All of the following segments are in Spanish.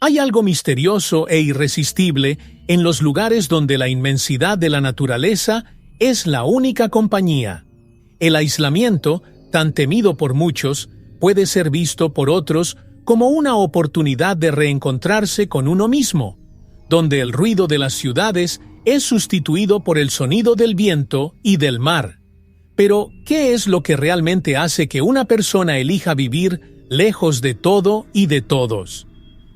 Hay algo misterioso e irresistible en los lugares donde la inmensidad de la naturaleza es la única compañía. El aislamiento, tan temido por muchos, puede ser visto por otros como una oportunidad de reencontrarse con uno mismo, donde el ruido de las ciudades es sustituido por el sonido del viento y del mar. Pero, ¿qué es lo que realmente hace que una persona elija vivir lejos de todo y de todos?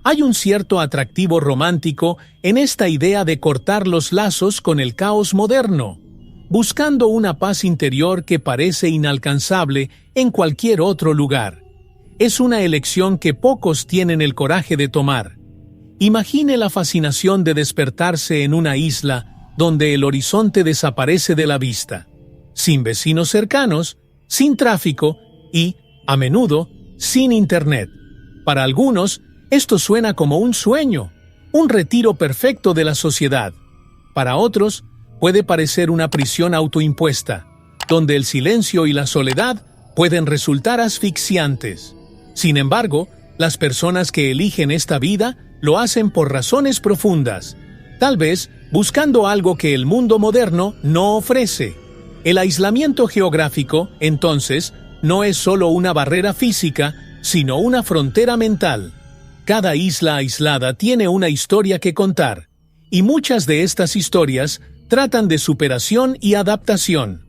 Hay un cierto atractivo romántico en esta idea de cortar los lazos con el caos moderno, buscando una paz interior que parece inalcanzable en cualquier otro lugar. Es una elección que pocos tienen el coraje de tomar. Imagine la fascinación de despertarse en una isla donde el horizonte desaparece de la vista, sin vecinos cercanos, sin tráfico y, a menudo, sin internet. Para algunos, esto suena como un sueño, un retiro perfecto de la sociedad. Para otros, puede parecer una prisión autoimpuesta, donde el silencio y la soledad pueden resultar asfixiantes. Sin embargo, las personas que eligen esta vida lo hacen por razones profundas, tal vez buscando algo que el mundo moderno no ofrece. El aislamiento geográfico, entonces, no es solo una barrera física, sino una frontera mental. Cada isla aislada tiene una historia que contar, y muchas de estas historias tratan de superación y adaptación.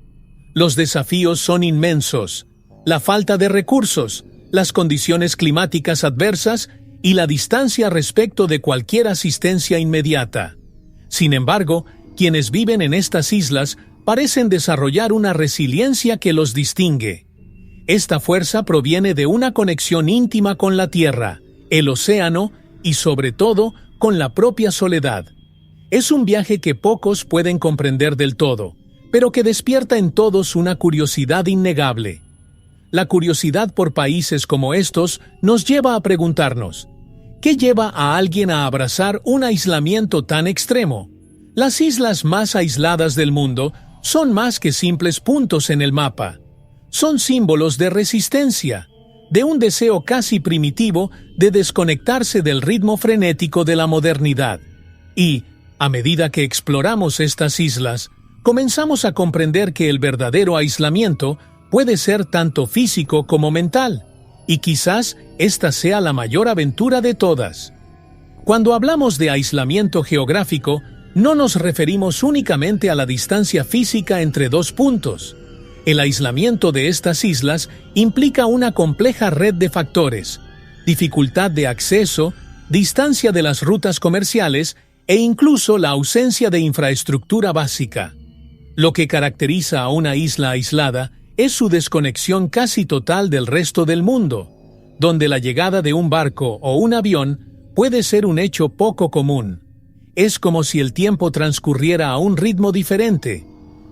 Los desafíos son inmensos: la falta de recursos, las condiciones climáticas adversas y la distancia respecto de cualquier asistencia inmediata. Sin embargo, quienes viven en estas islas parecen desarrollar una resiliencia que los distingue. Esta fuerza proviene de una conexión íntima con la tierra, el océano y, sobre todo, con la propia soledad. Es un viaje que pocos pueden comprender del todo, pero que despierta en todos una curiosidad innegable. La curiosidad por países como estos nos lleva a preguntarnos: ¿qué lleva a alguien a abrazar un aislamiento tan extremo? Las islas más aisladas del mundo son más que simples puntos en el mapa. Son símbolos de resistencia, de un deseo casi primitivo de desconectarse del ritmo frenético de la modernidad. Y, a medida que exploramos estas islas, comenzamos a comprender que el verdadero aislamiento puede ser tanto físico como mental, y quizás esta sea la mayor aventura de todas. Cuando hablamos de aislamiento geográfico, no nos referimos únicamente a la distancia física entre dos puntos. El aislamiento de estas islas implica una compleja red de factores: dificultad de acceso, distancia de las rutas comerciales e incluso la ausencia de infraestructura básica. Lo que caracteriza a una isla aislada es su desconexión casi total del resto del mundo, donde la llegada de un barco o un avión puede ser un hecho poco común. Es como si el tiempo transcurriera a un ritmo diferente,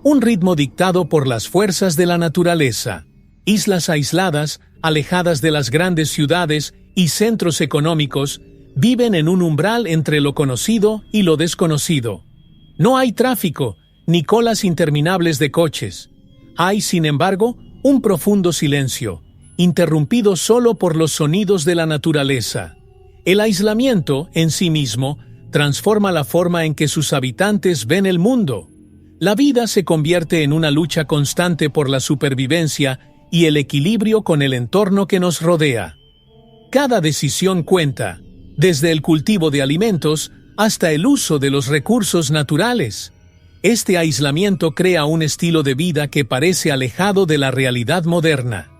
un ritmo dictado por las fuerzas de la naturaleza. Islas aisladas, alejadas de las grandes ciudades y centros económicos, viven en un umbral entre lo conocido y lo desconocido. No hay tráfico, ni colas interminables de coches. Hay, sin embargo, un profundo silencio, interrumpido solo por los sonidos de la naturaleza. El aislamiento, en sí mismo, transforma la forma en que sus habitantes ven el mundo. La vida se convierte en una lucha constante por la supervivencia y el equilibrio con el entorno que nos rodea. Cada decisión cuenta, desde el cultivo de alimentos hasta el uso de los recursos naturales. Este aislamiento crea un estilo de vida que parece alejado de la realidad moderna.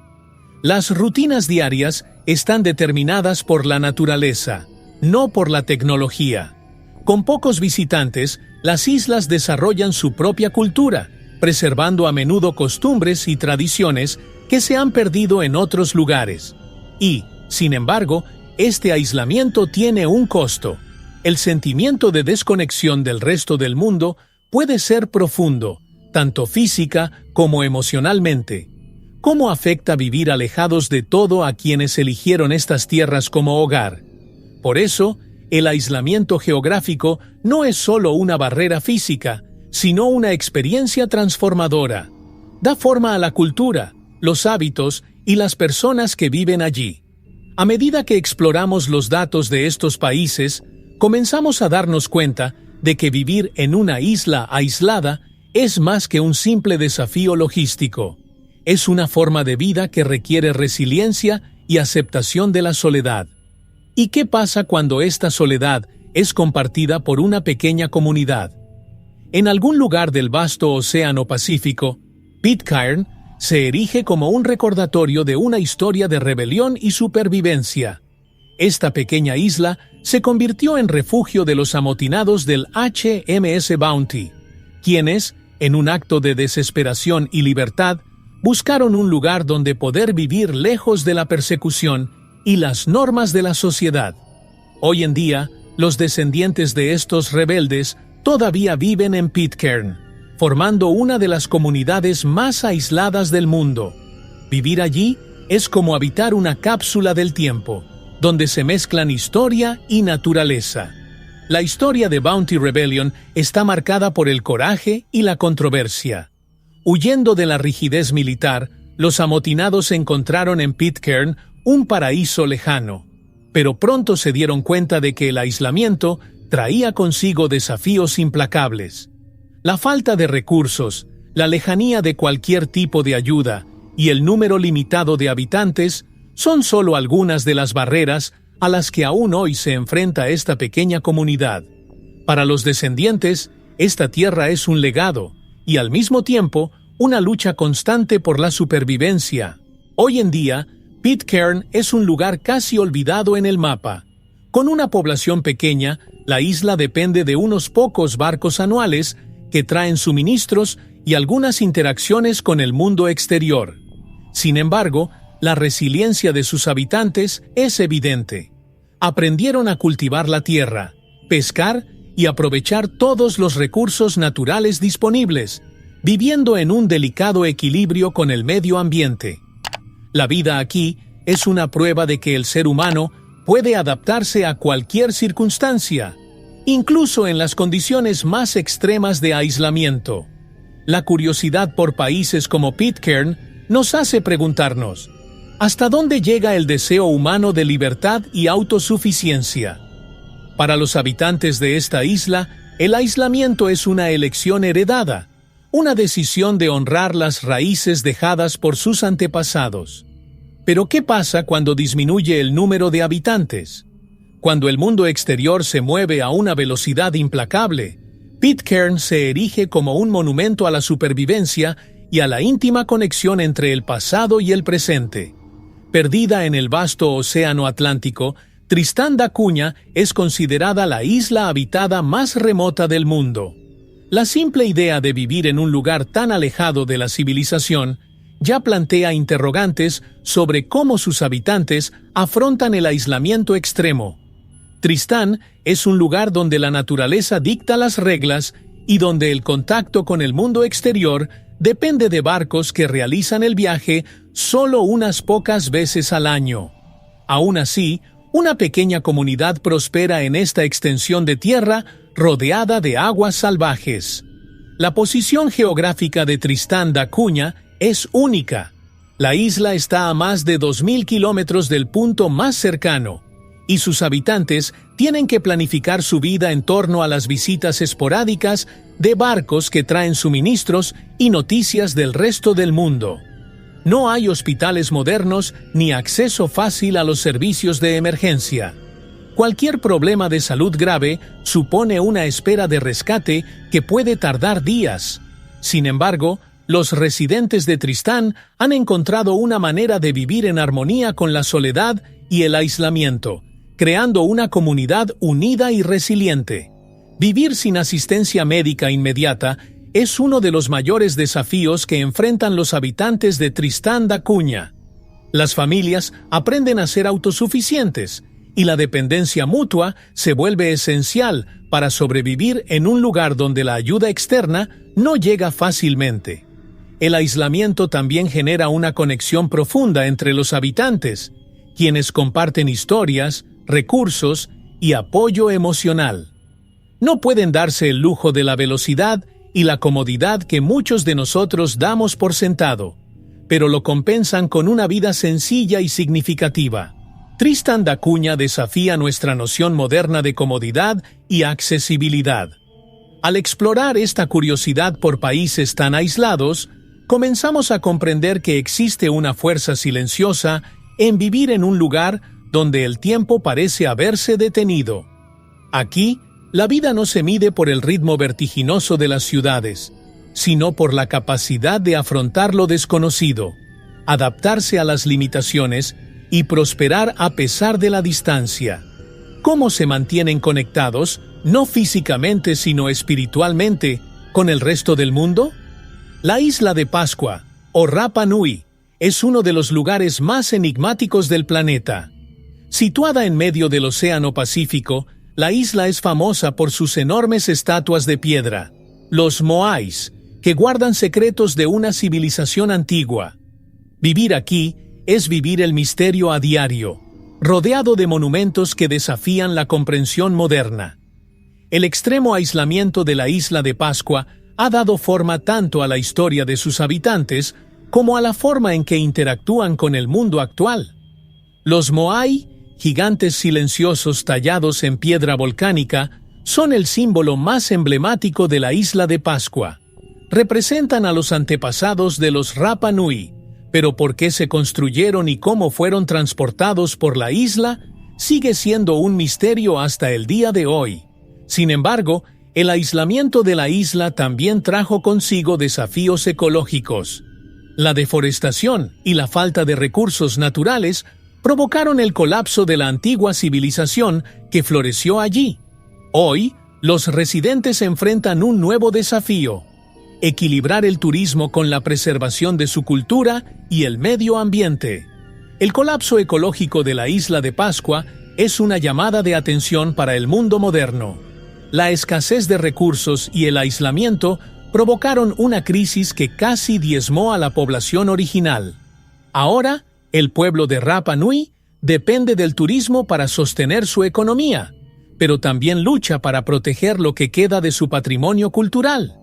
Las rutinas diarias están determinadas por la naturaleza, no por la tecnología. Con pocos visitantes, las islas desarrollan su propia cultura, preservando a menudo costumbres y tradiciones que se han perdido en otros lugares. Y, sin embargo, este aislamiento tiene un costo. El sentimiento de desconexión del resto del mundo puede ser profundo, tanto física como emocionalmente. ¿Cómo afecta vivir alejados de todo a quienes eligieron estas tierras como hogar? Por eso, el aislamiento geográfico no es solo una barrera física, sino una experiencia transformadora. Da forma a la cultura, los hábitos y las personas que viven allí. A medida que exploramos los datos de estos países, comenzamos a darnos cuenta de que vivir en una isla aislada es más que un simple desafío logístico. Es una forma de vida que requiere resiliencia y aceptación de la soledad. ¿Y qué pasa cuando esta soledad es compartida por una pequeña comunidad? En algún lugar del vasto Océano Pacífico, Pitcairn se erige como un recordatorio de una historia de rebelión y supervivencia. Esta pequeña isla se convirtió en refugio de los amotinados del HMS Bounty, quienes, en un acto de desesperación y libertad, buscaron un lugar donde poder vivir lejos de la persecución y las normas de la sociedad. Hoy en día, los descendientes de estos rebeldes todavía viven en Pitcairn, formando una de las comunidades más aisladas del mundo. Vivir allí es como habitar una cápsula del tiempo, donde se mezclan historia y naturaleza. La historia de Bounty Rebellion está marcada por el coraje y la controversia. Huyendo de la rigidez militar, los amotinados encontraron en Pitcairn un paraíso lejano, pero pronto se dieron cuenta de que el aislamiento traía consigo desafíos implacables. La falta de recursos, la lejanía de cualquier tipo de ayuda y el número limitado de habitantes son solo algunas de las barreras a las que aún hoy se enfrenta esta pequeña comunidad. Para los descendientes, esta tierra es un legado y al mismo tiempo una lucha constante por la supervivencia. Hoy en día, Pitcairn es un lugar casi olvidado en el mapa. Con una población pequeña, la isla depende de unos pocos barcos anuales que traen suministros y algunas interacciones con el mundo exterior. Sin embargo, la resiliencia de sus habitantes es evidente. Aprendieron a cultivar la tierra, pescar y aprovechar todos los recursos naturales disponibles, viviendo en un delicado equilibrio con el medio ambiente. La vida aquí es una prueba de que el ser humano puede adaptarse a cualquier circunstancia, incluso en las condiciones más extremas de aislamiento. La curiosidad por países como Pitcairn nos hace preguntarnos, ¿hasta dónde llega el deseo humano de libertad y autosuficiencia? Para los habitantes de esta isla, el aislamiento es una elección heredada, una decisión de honrar las raíces dejadas por sus antepasados. Pero ¿qué pasa cuando disminuye el número de habitantes? Cuando el mundo exterior se mueve a una velocidad implacable, Pitcairn se erige como un monumento a la supervivencia y a la íntima conexión entre el pasado y el presente. Perdida en el vasto océano Atlántico, Tristán da Cunha es considerada la isla habitada más remota del mundo. La simple idea de vivir en un lugar tan alejado de la civilización ya plantea interrogantes sobre cómo sus habitantes afrontan el aislamiento extremo. Tristán es un lugar donde la naturaleza dicta las reglas y donde el contacto con el mundo exterior depende de barcos que realizan el viaje solo unas pocas veces al año. Aún así, una pequeña comunidad prospera en esta extensión de tierra rodeada de aguas salvajes. La posición geográfica de Tristán da Cunha es única. La isla está a más de 2.000 kilómetros del punto más cercano, y sus habitantes tienen que planificar su vida en torno a las visitas esporádicas de barcos que traen suministros y noticias del resto del mundo. No hay hospitales modernos ni acceso fácil a los servicios de emergencia. Cualquier problema de salud grave supone una espera de rescate que puede tardar días. Sin embargo, los residentes de Tristán han encontrado una manera de vivir en armonía con la soledad y el aislamiento, creando una comunidad unida y resiliente. Vivir sin asistencia médica inmediata es uno de los mayores desafíos que enfrentan los habitantes de Tristán da Cunha. Las familias aprenden a ser autosuficientes y la dependencia mutua se vuelve esencial para sobrevivir en un lugar donde la ayuda externa no llega fácilmente. El aislamiento también genera una conexión profunda entre los habitantes, quienes comparten historias, recursos y apoyo emocional. No pueden darse el lujo de la velocidad y la comodidad que muchos de nosotros damos por sentado, pero lo compensan con una vida sencilla y significativa. Tristan da Cunha desafía nuestra noción moderna de comodidad y accesibilidad. Al explorar esta curiosidad por países tan aislados, comenzamos a comprender que existe una fuerza silenciosa en vivir en un lugar donde el tiempo parece haberse detenido. Aquí, la vida no se mide por el ritmo vertiginoso de las ciudades, sino por la capacidad de afrontar lo desconocido, adaptarse a las limitaciones y prosperar a pesar de la distancia. ¿Cómo se mantienen conectados, no físicamente sino espiritualmente, con el resto del mundo? La isla de Pascua, o Rapa Nui, es uno de los lugares más enigmáticos del planeta. Situada en medio del Océano Pacífico, la isla es famosa por sus enormes estatuas de piedra, los moais, que guardan secretos de una civilización antigua. Vivir aquí es vivir el misterio a diario, rodeado de monumentos que desafían la comprensión moderna. El extremo aislamiento de la isla de Pascua ha dado forma tanto a la historia de sus habitantes como a la forma en que interactúan con el mundo actual. Los moai, gigantes silenciosos tallados en piedra volcánica, son el símbolo más emblemático de la isla de Pascua. Representan a los antepasados de los Rapa Nui, pero por qué se construyeron y cómo fueron transportados por la isla sigue siendo un misterio hasta el día de hoy. Sin embargo, el aislamiento de la isla también trajo consigo desafíos ecológicos. La deforestación y la falta de recursos naturales provocaron el colapso de la antigua civilización que floreció allí. Hoy, los residentes enfrentan un nuevo desafío: equilibrar el turismo con la preservación de su cultura y el medio ambiente. El colapso ecológico de la isla de Pascua es una llamada de atención para el mundo moderno. La escasez de recursos y el aislamiento provocaron una crisis que casi diezmó a la población original. Ahora, el pueblo de Rapa Nui depende del turismo para sostener su economía, pero también lucha para proteger lo que queda de su patrimonio cultural.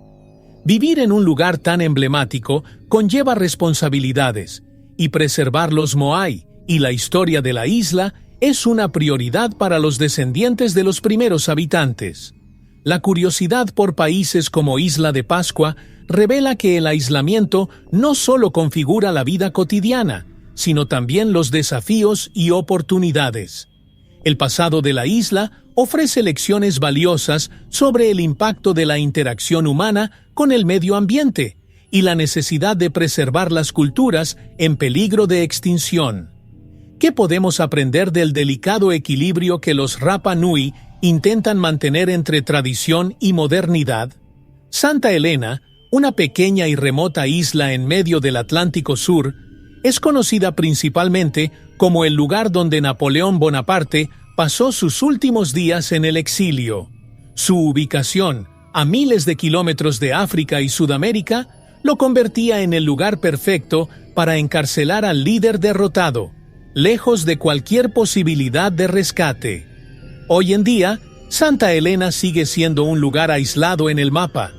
Vivir en un lugar tan emblemático conlleva responsabilidades, y preservar los moai y la historia de la isla es una prioridad para los descendientes de los primeros habitantes. La curiosidad por países como Isla de Pascua revela que el aislamiento no solo configura la vida cotidiana, sino también los desafíos y oportunidades. El pasado de la isla ofrece lecciones valiosas sobre el impacto de la interacción humana con el medio ambiente y la necesidad de preservar las culturas en peligro de extinción. ¿Qué podemos aprender del delicado equilibrio que los Rapa Nui intentan mantener entre tradición y modernidad? Santa Elena, una pequeña y remota isla en medio del Atlántico Sur, es conocida principalmente como el lugar donde Napoleón Bonaparte pasó sus últimos días en el exilio. Su ubicación, a miles de kilómetros de África y Sudamérica, lo convertía en el lugar perfecto para encarcelar al líder derrotado, lejos de cualquier posibilidad de rescate. Hoy en día, Santa Elena sigue siendo un lugar aislado en el mapa,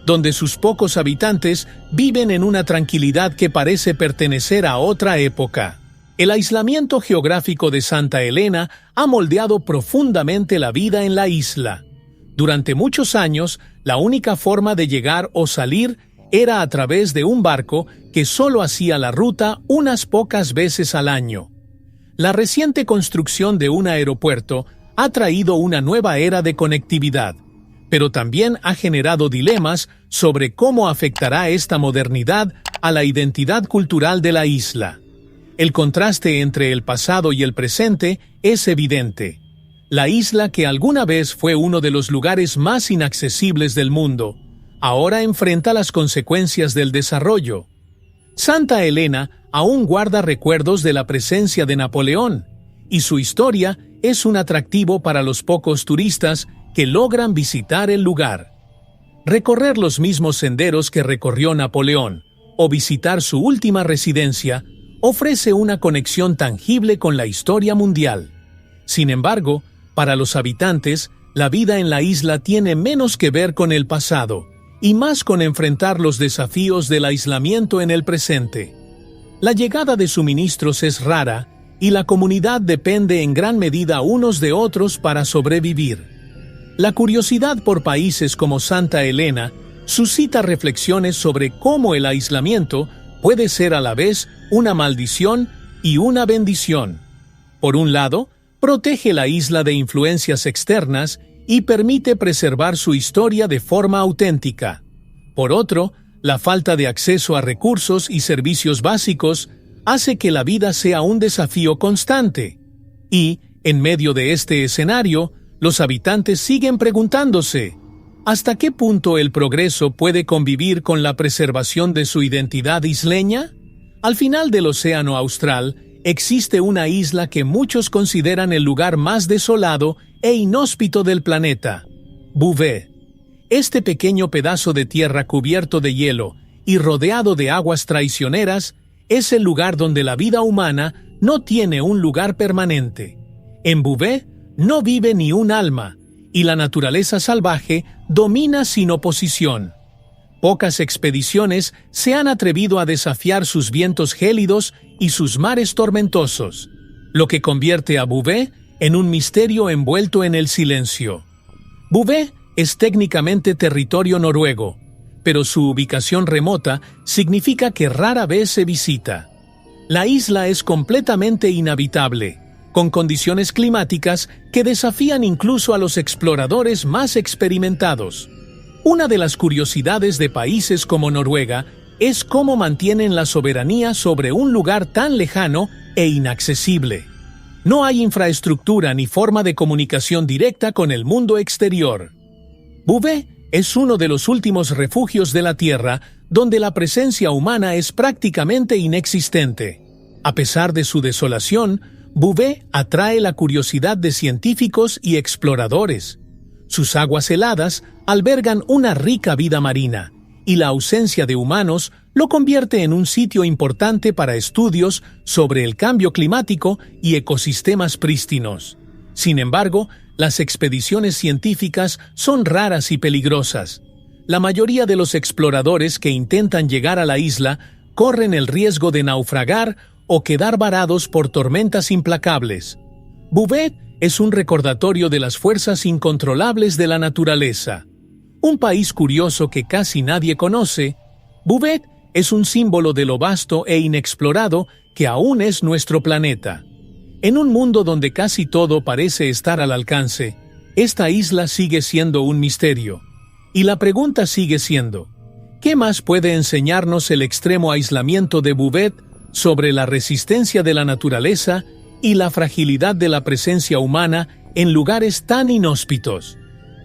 donde sus pocos habitantes viven en una tranquilidad que parece pertenecer a otra época. El aislamiento geográfico de Santa Elena ha moldeado profundamente la vida en la isla. Durante muchos años, la única forma de llegar o salir era a través de un barco que solo hacía la ruta unas pocas veces al año. La reciente construcción de un aeropuerto ha traído una nueva era de conectividad, pero también ha generado dilemas sobre cómo afectará esta modernidad a la identidad cultural de la isla. El contraste entre el pasado y el presente es evidente. La isla, que alguna vez fue uno de los lugares más inaccesibles del mundo, ahora enfrenta las consecuencias del desarrollo. Santa Elena aún guarda recuerdos de la presencia de Napoleón, y su historia es un atractivo para los pocos turistas que logran visitar el lugar. Recorrer los mismos senderos que recorrió Napoleón o visitar su última residencia ofrece una conexión tangible con la historia mundial. Sin embargo, para los habitantes, la vida en la isla tiene menos que ver con el pasado y más con enfrentar los desafíos del aislamiento en el presente. La llegada de suministros es rara y la comunidad depende en gran medida unos de otros para sobrevivir. La curiosidad por países como Santa Elena suscita reflexiones sobre cómo el aislamiento puede ser a la vez una maldición y una bendición. Por un lado, protege la isla de influencias externas y permite preservar su historia de forma auténtica. Por otro, la falta de acceso a recursos y servicios básicos hace que la vida sea un desafío constante. Y, en medio de este escenario, los habitantes siguen preguntándose, ¿hasta qué punto el progreso puede convivir con la preservación de su identidad isleña? Al final del Océano Austral, existe una isla que muchos consideran el lugar más desolado e inhóspito del planeta, Bouvet. Este pequeño pedazo de tierra cubierto de hielo y rodeado de aguas traicioneras es el lugar donde la vida humana no tiene un lugar permanente. En Bouvet no vive ni un alma, y la naturaleza salvaje domina sin oposición. Pocas expediciones se han atrevido a desafiar sus vientos gélidos y sus mares tormentosos, lo que convierte a Bouvet en un misterio envuelto en el silencio. Bouvet es técnicamente territorio noruego, pero su ubicación remota significa que rara vez se visita. La isla es completamente inhabitable, con condiciones climáticas que desafían incluso a los exploradores más experimentados. Una de las curiosidades de países como Noruega es cómo mantienen la soberanía sobre un lugar tan lejano e inaccesible. No hay infraestructura ni forma de comunicación directa con el mundo exterior. Bouvet es uno de los últimos refugios de la Tierra donde la presencia humana es prácticamente inexistente. A pesar de su desolación, Bouvet atrae la curiosidad de científicos y exploradores. Sus aguas heladas albergan una rica vida marina, y la ausencia de humanos lo convierte en un sitio importante para estudios sobre el cambio climático y ecosistemas prístinos. Sin embargo, las expediciones científicas son raras y peligrosas. La mayoría de los exploradores que intentan llegar a la isla corren el riesgo de naufragar o quedar varados por tormentas implacables. Bouvet es un recordatorio de las fuerzas incontrolables de la naturaleza. Un país curioso que casi nadie conoce, Bouvet es un símbolo de lo vasto e inexplorado que aún es nuestro planeta. En un mundo donde casi todo parece estar al alcance, esta isla sigue siendo un misterio. Y la pregunta sigue siendo, ¿qué más puede enseñarnos el extremo aislamiento de Bouvet sobre la resistencia de la naturaleza y la fragilidad de la presencia humana en lugares tan inhóspitos?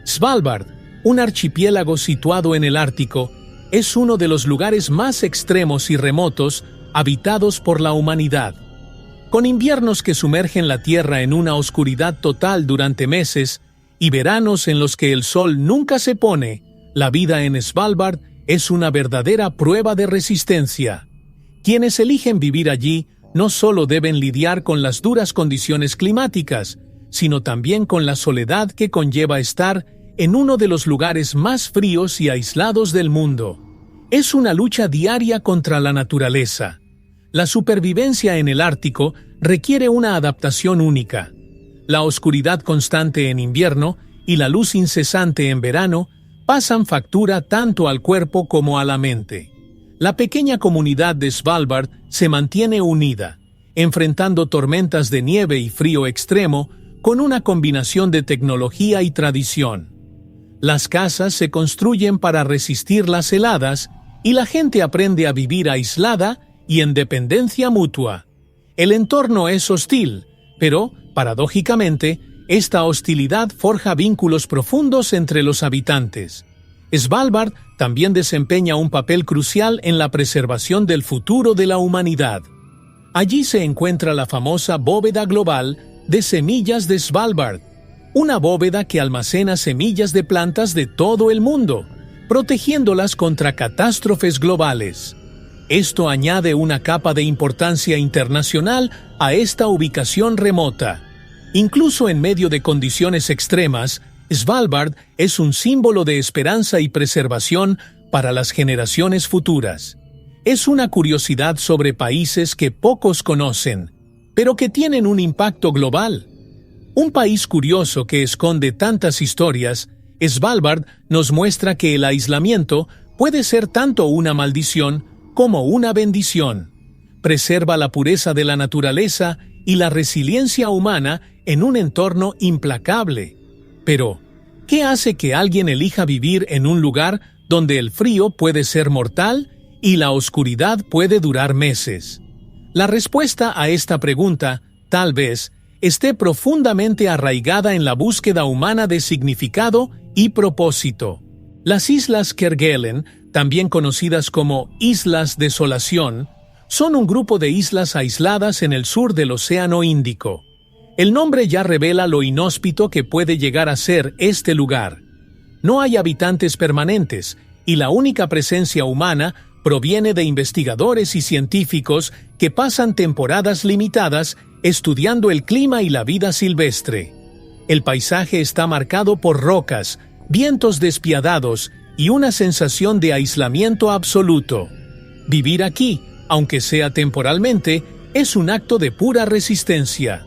Svalbard, un archipiélago situado en el Ártico, es uno de los lugares más extremos y remotos habitados por la humanidad. Con inviernos que sumergen la Tierra en una oscuridad total durante meses y veranos en los que el sol nunca se pone, la vida en Svalbard es una verdadera prueba de resistencia. Quienes eligen vivir allí no solo deben lidiar con las duras condiciones climáticas, sino también con la soledad que conlleva estar en uno de los lugares más fríos y aislados del mundo. Es una lucha diaria contra la naturaleza. La supervivencia en el Ártico requiere una adaptación única. La oscuridad constante en invierno y la luz incesante en verano pasan factura tanto al cuerpo como a la mente. La pequeña comunidad de Svalbard se mantiene unida, enfrentando tormentas de nieve y frío extremo con una combinación de tecnología y tradición. Las casas se construyen para resistir las heladas y la gente aprende a vivir aislada y en dependencia mutua. El entorno es hostil, pero, paradójicamente, esta hostilidad forja vínculos profundos entre los habitantes. Svalbard también desempeña un papel crucial en la preservación del futuro de la humanidad. Allí se encuentra la famosa bóveda global de semillas de Svalbard, una bóveda que almacena semillas de plantas de todo el mundo, protegiéndolas contra catástrofes globales. Esto añade una capa de importancia internacional a esta ubicación remota. Incluso en medio de condiciones extremas, Svalbard es un símbolo de esperanza y preservación para las generaciones futuras. Es una curiosidad sobre países que pocos conocen. pero que tienen un impacto global. Un país curioso que esconde tantas historias, Svalbard nos muestra que el aislamiento puede ser tanto una maldición como una bendición. Preserva la pureza de la naturaleza y la resiliencia humana en un entorno implacable. Pero, ¿qué hace que alguien elija vivir en un lugar donde el frío puede ser mortal y la oscuridad puede durar meses? La respuesta a esta pregunta, tal vez, esté profundamente arraigada en la búsqueda humana de significado y propósito. Las Islas Kerguelen, también conocidas como Islas Desolación, son un grupo de islas aisladas en el sur del Océano Índico. El nombre ya revela lo inhóspito que puede llegar a ser este lugar. No hay habitantes permanentes, y la única presencia humana proviene de investigadores y científicos que pasan temporadas limitadas estudiando el clima y la vida silvestre. El paisaje está marcado por rocas, vientos despiadados y una sensación de aislamiento absoluto. Vivir aquí, aunque sea temporalmente, es un acto de pura resistencia.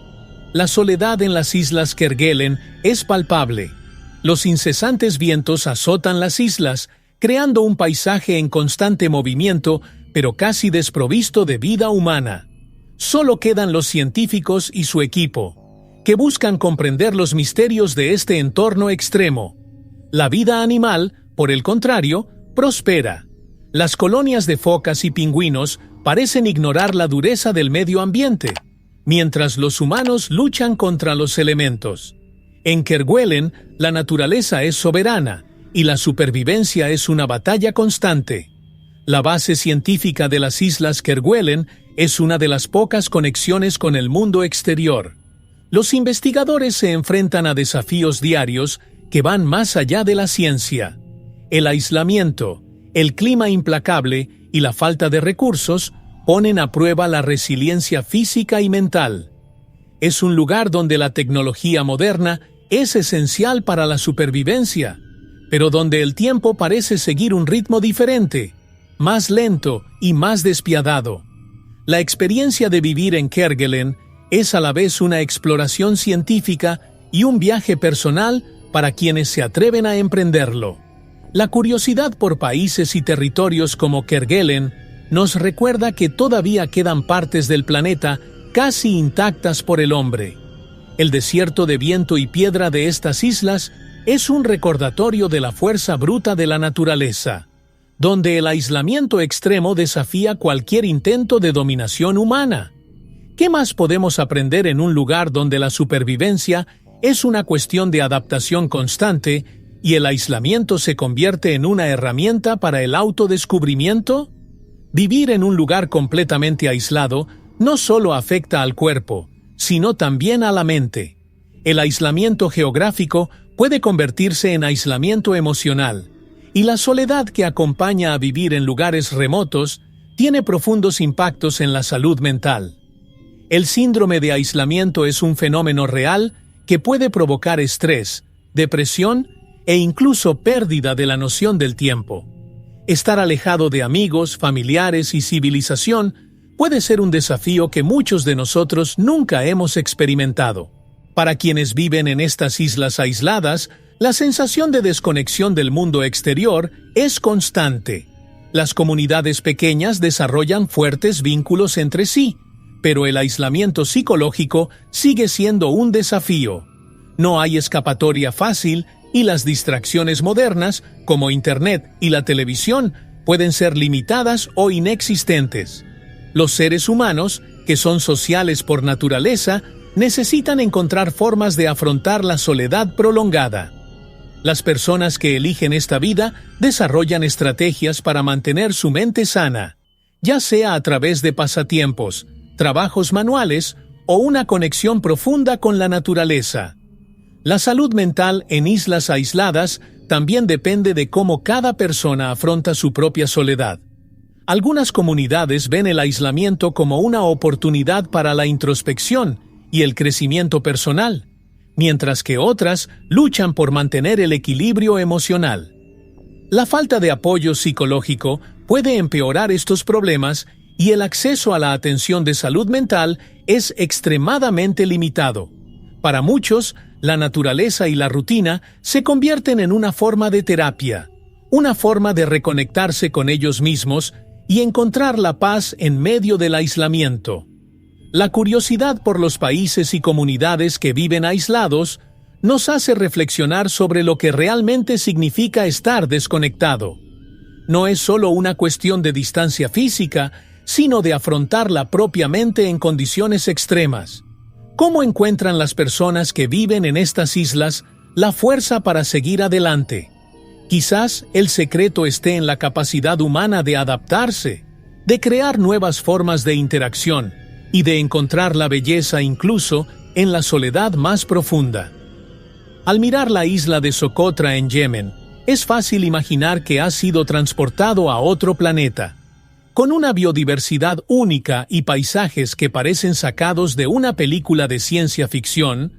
La soledad en las Islas Kerguelen es palpable. Los incesantes vientos azotan las islas, creando un paisaje en constante movimiento, pero casi desprovisto de vida humana. Solo quedan los científicos y su equipo, que buscan comprender los misterios de este entorno extremo. La vida animal, por el contrario, prospera. Las colonias de focas y pingüinos parecen ignorar la dureza del medio ambiente, mientras los humanos luchan contra los elementos. En Kerguelen, la naturaleza es soberana y la supervivencia es una batalla constante. La base científica de las Islas Kerguelen es una de las pocas conexiones con el mundo exterior. Los investigadores se enfrentan a desafíos diarios que van más allá de la ciencia. El aislamiento, el clima implacable y la falta de recursos ponen a prueba la resiliencia física y mental. Es un lugar donde la tecnología moderna es esencial para la supervivencia, pero donde el tiempo parece seguir un ritmo diferente, más lento y más despiadado. La experiencia de vivir en Kerguelen es a la vez una exploración científica y un viaje personal para quienes se atreven a emprenderlo. La curiosidad por países y territorios como Kerguelen nos recuerda que todavía quedan partes del planeta casi intactas por el hombre. El desierto de viento y piedra de estas islas es un recordatorio de la fuerza bruta de la naturaleza, donde el aislamiento extremo desafía cualquier intento de dominación humana. ¿Qué más podemos aprender en un lugar donde la supervivencia es una cuestión de adaptación constante y el aislamiento se convierte en una herramienta para el autodescubrimiento? Vivir en un lugar completamente aislado no solo afecta al cuerpo, sino también a la mente. El aislamiento geográfico puede convertirse en aislamiento emocional, y la soledad que acompaña a vivir en lugares remotos tiene profundos impactos en la salud mental. El síndrome de aislamiento es un fenómeno real que puede provocar estrés, depresión e incluso pérdida de la noción del tiempo. Estar alejado de amigos, familiares y civilización puede ser un desafío que muchos de nosotros nunca hemos experimentado. Para quienes viven en estas islas aisladas, la sensación de desconexión del mundo exterior es constante. Las comunidades pequeñas desarrollan fuertes vínculos entre sí, pero el aislamiento psicológico sigue siendo un desafío. No hay escapatoria fácil y las distracciones modernas, como Internet y la televisión, pueden ser limitadas o inexistentes. Los seres humanos, que son sociales por naturaleza, necesitan encontrar formas de afrontar la soledad prolongada. Las personas que eligen esta vida desarrollan estrategias para mantener su mente sana, ya sea a través de pasatiempos, trabajos manuales o una conexión profunda con la naturaleza. La salud mental en islas aisladas también depende de cómo cada persona afronta su propia soledad. Algunas comunidades ven el aislamiento como una oportunidad para la introspección y el crecimiento personal, mientras que otras luchan por mantener el equilibrio emocional. La falta de apoyo psicológico puede empeorar estos problemas y el acceso a la atención de salud mental es extremadamente limitado. Para muchos, la naturaleza y la rutina se convierten en una forma de terapia, una forma de reconectarse con ellos mismos y encontrar la paz en medio del aislamiento. La curiosidad por los países y comunidades que viven aislados nos hace reflexionar sobre lo que realmente significa estar desconectado. No es solo una cuestión de distancia física, sino de afrontarla propiamente en condiciones extremas. ¿Cómo encuentran las personas que viven en estas islas la fuerza para seguir adelante? Quizás el secreto esté en la capacidad humana de adaptarse, de crear nuevas formas de interacción y de encontrar la belleza incluso en la soledad más profunda. Al mirar la isla de Socotra en Yemen, es fácil imaginar que ha sido transportado a otro planeta. Con una biodiversidad única y paisajes que parecen sacados de una película de ciencia ficción,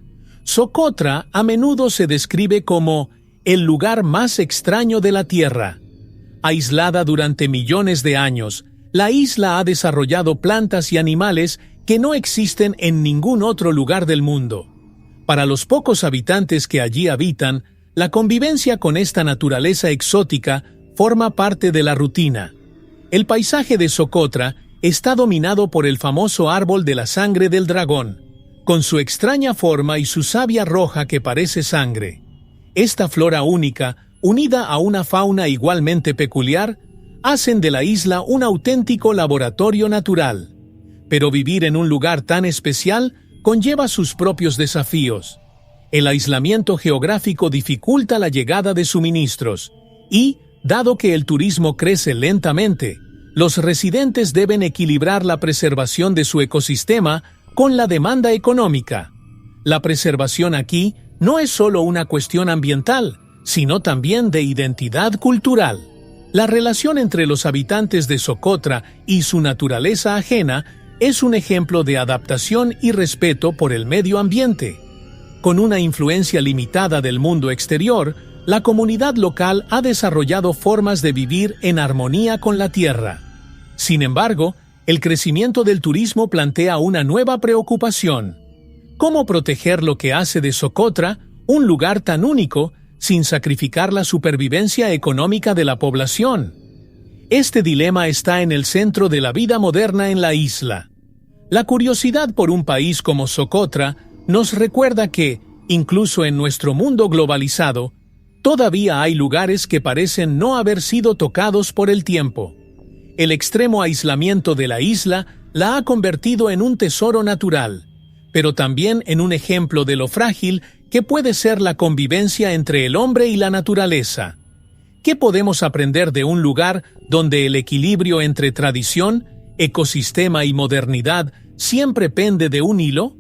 Socotra a menudo se describe como el lugar más extraño de la Tierra. Aislada durante millones de años, la isla ha desarrollado plantas y animales que no existen en ningún otro lugar del mundo. Para los pocos habitantes que allí habitan, la convivencia con esta naturaleza exótica forma parte de la rutina. El paisaje de Socotra está dominado por el famoso árbol de la sangre del dragón, con su extraña forma y su savia roja que parece sangre. Esta flora única, unida a una fauna igualmente peculiar, hacen de la isla un auténtico laboratorio natural. Pero vivir en un lugar tan especial conlleva sus propios desafíos. El aislamiento geográfico dificulta la llegada de suministros y, dado que el turismo crece lentamente, los residentes deben equilibrar la preservación de su ecosistema con la demanda económica. La preservación aquí no es solo una cuestión ambiental, sino también de identidad cultural. La relación entre los habitantes de Socotra y su naturaleza ajena es un ejemplo de adaptación y respeto por el medio ambiente. Con una influencia limitada del mundo exterior, la comunidad local ha desarrollado formas de vivir en armonía con la tierra. Sin embargo, el crecimiento del turismo plantea una nueva preocupación. ¿Cómo proteger lo que hace de Socotra un lugar tan único sin sacrificar la supervivencia económica de la población? Este dilema está en el centro de la vida moderna en la isla. La curiosidad por un país como Socotra nos recuerda que, incluso en nuestro mundo globalizado, todavía hay lugares que parecen no haber sido tocados por el tiempo. El extremo aislamiento de la isla la ha convertido en un tesoro natural, pero también en un ejemplo de lo frágil que puede ser la convivencia entre el hombre y la naturaleza. ¿Qué podemos aprender de un lugar donde el equilibrio entre tradición, ecosistema y modernidad siempre pende de un hilo?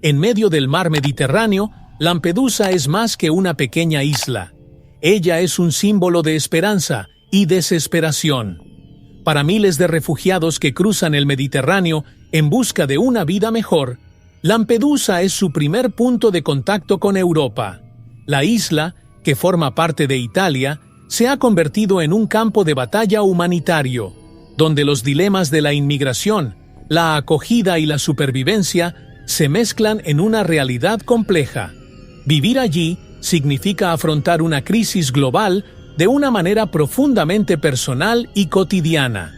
En medio del mar Mediterráneo, Lampedusa es más que una pequeña isla. Ella es un símbolo de esperanza y desesperación. Para miles de refugiados que cruzan el Mediterráneo en busca de una vida mejor, Lampedusa es su primer punto de contacto con Europa. La isla, que forma parte de Italia, se ha convertido en un campo de batalla humanitario, donde los dilemas de la inmigración, la acogida y la supervivencia se mezclan en una realidad compleja. Vivir allí significa afrontar una crisis global de una manera profundamente personal y cotidiana.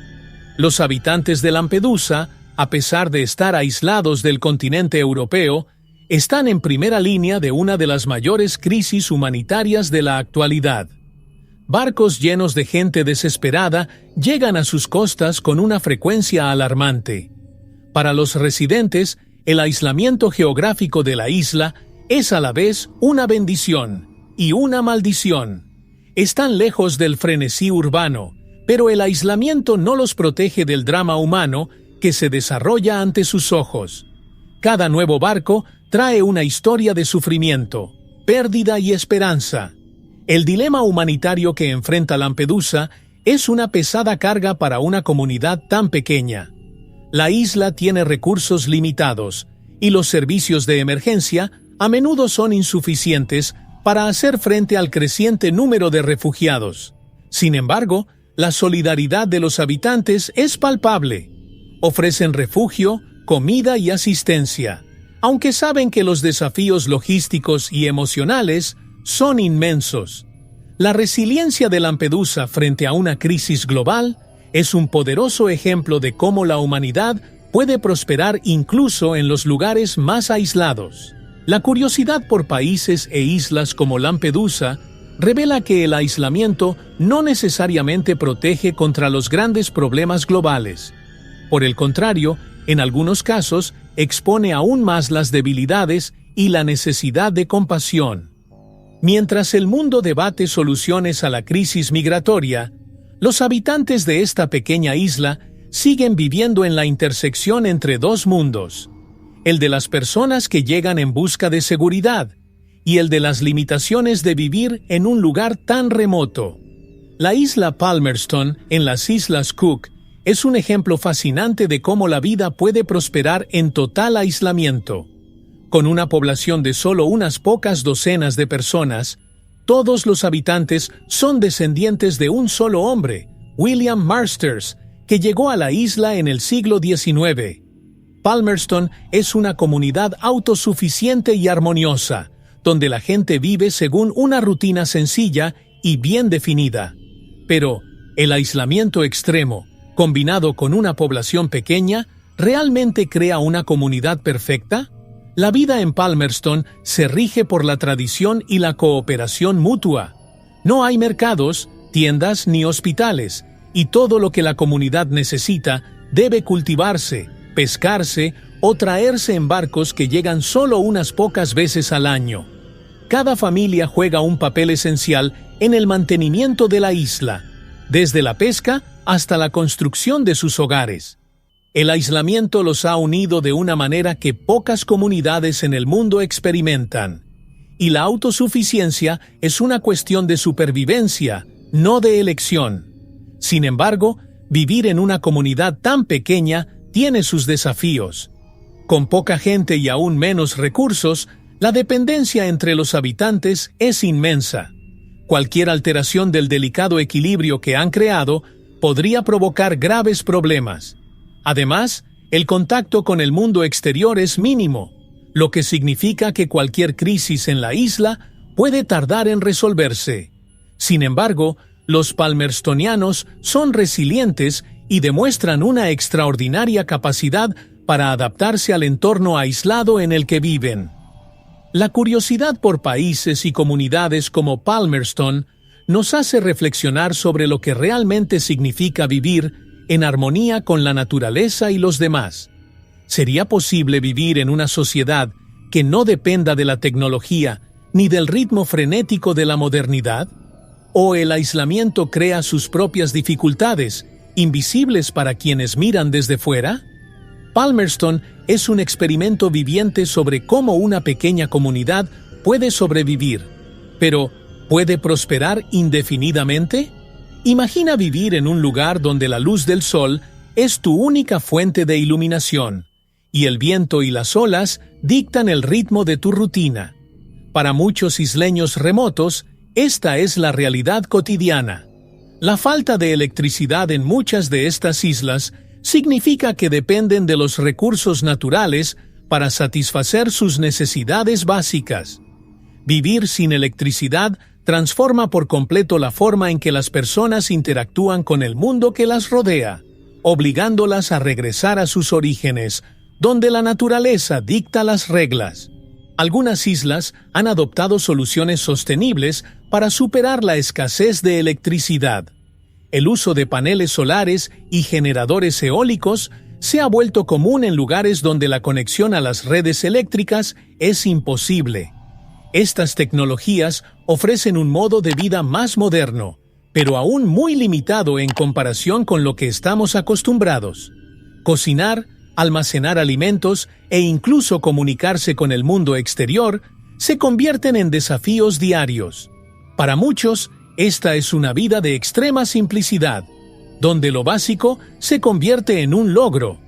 Los habitantes de Lampedusa, a pesar de estar aislados del continente europeo, están en primera línea de una de las mayores crisis humanitarias de la actualidad. Barcos llenos de gente desesperada llegan a sus costas con una frecuencia alarmante. Para los residentes, el aislamiento geográfico de la isla es a la vez una bendición y una maldición. Están lejos del frenesí urbano, pero el aislamiento no los protege del drama humano que se desarrolla ante sus ojos. Cada nuevo barco trae una historia de sufrimiento, pérdida y esperanza. El dilema humanitario que enfrenta Lampedusa es una pesada carga para una comunidad tan pequeña. La isla tiene recursos limitados y los servicios de emergencia a menudo son insuficientes para hacer frente al creciente número de refugiados. Sin embargo, la solidaridad de los habitantes es palpable. Ofrecen refugio, comida y asistencia, aunque saben que los desafíos logísticos y emocionales son inmensos. La resiliencia de Lampedusa frente a una crisis global es un poderoso ejemplo de cómo la humanidad puede prosperar incluso en los lugares más aislados. La curiosidad por países e islas como Lampedusa revela que el aislamiento no necesariamente protege contra los grandes problemas globales. Por el contrario, en algunos casos, expone aún más las debilidades y la necesidad de compasión. Mientras el mundo debate soluciones a la crisis migratoria, los habitantes de esta pequeña isla siguen viviendo en la intersección entre dos mundos, el de las personas que llegan en busca de seguridad y el de las limitaciones de vivir en un lugar tan remoto. La isla Palmerston, en las Islas Cook, es un ejemplo fascinante de cómo la vida puede prosperar en total aislamiento. Con una población de solo unas pocas docenas de personas, todos los habitantes son descendientes de un solo hombre, William Marsters, que llegó a la isla en el siglo XIX. Palmerston es una comunidad autosuficiente y armoniosa, donde la gente vive según una rutina sencilla y bien definida. Pero el aislamiento extremo, combinado con una población pequeña, ¿realmente crea una comunidad perfecta? La vida en Palmerston se rige por la tradición y la cooperación mutua. No hay mercados, tiendas ni hospitales, y todo lo que la comunidad necesita debe cultivarse, pescarse o traerse en barcos que llegan solo unas pocas veces al año. Cada familia juega un papel esencial en el mantenimiento de la isla, desde la pesca hasta la construcción de sus hogares. El aislamiento los ha unido de una manera que pocas comunidades en el mundo experimentan. Y la autosuficiencia es una cuestión de supervivencia, no de elección. Sin embargo, vivir en una comunidad tan pequeña tiene sus desafíos. Con poca gente y aún menos recursos, la dependencia entre los habitantes es inmensa. Cualquier alteración del delicado equilibrio que han creado podría provocar graves problemas. Además, el contacto con el mundo exterior es mínimo, lo que significa que cualquier crisis en la isla puede tardar en resolverse. Sin embargo, los palmerstonianos son resilientes y demuestran una extraordinaria capacidad para adaptarse al entorno aislado en el que viven. La curiosidad por países y comunidades como Palmerston nos hace reflexionar sobre lo que realmente significa vivir en armonía con la naturaleza y los demás. ¿Sería posible vivir en una sociedad que no dependa de la tecnología ni del ritmo frenético de la modernidad? ¿O el aislamiento crea sus propias dificultades, invisibles para quienes miran desde fuera? Palmerston es un experimento viviente sobre cómo una pequeña comunidad puede sobrevivir, pero ¿puede prosperar indefinidamente? Imagina vivir en un lugar donde la luz del sol es tu única fuente de iluminación, y el viento y las olas dictan el ritmo de tu rutina. Para muchos isleños remotos, esta es la realidad cotidiana. La falta de electricidad en muchas de estas islas significa que dependen de los recursos naturales para satisfacer sus necesidades básicas. Vivir sin electricidad transforma por completo la forma en que las personas interactúan con el mundo que las rodea, obligándolas a regresar a sus orígenes, donde la naturaleza dicta las reglas. Algunas islas han adoptado soluciones sostenibles para superar la escasez de electricidad. El uso de paneles solares y generadores eólicos se ha vuelto común en lugares donde la conexión a las redes eléctricas es imposible. Estas tecnologías ofrecen un modo de vida más moderno, pero aún muy limitado en comparación con lo que estamos acostumbrados. Cocinar, almacenar alimentos e incluso comunicarse con el mundo exterior se convierten en desafíos diarios. Para muchos, esta es una vida de extrema simplicidad, donde lo básico se convierte en un logro.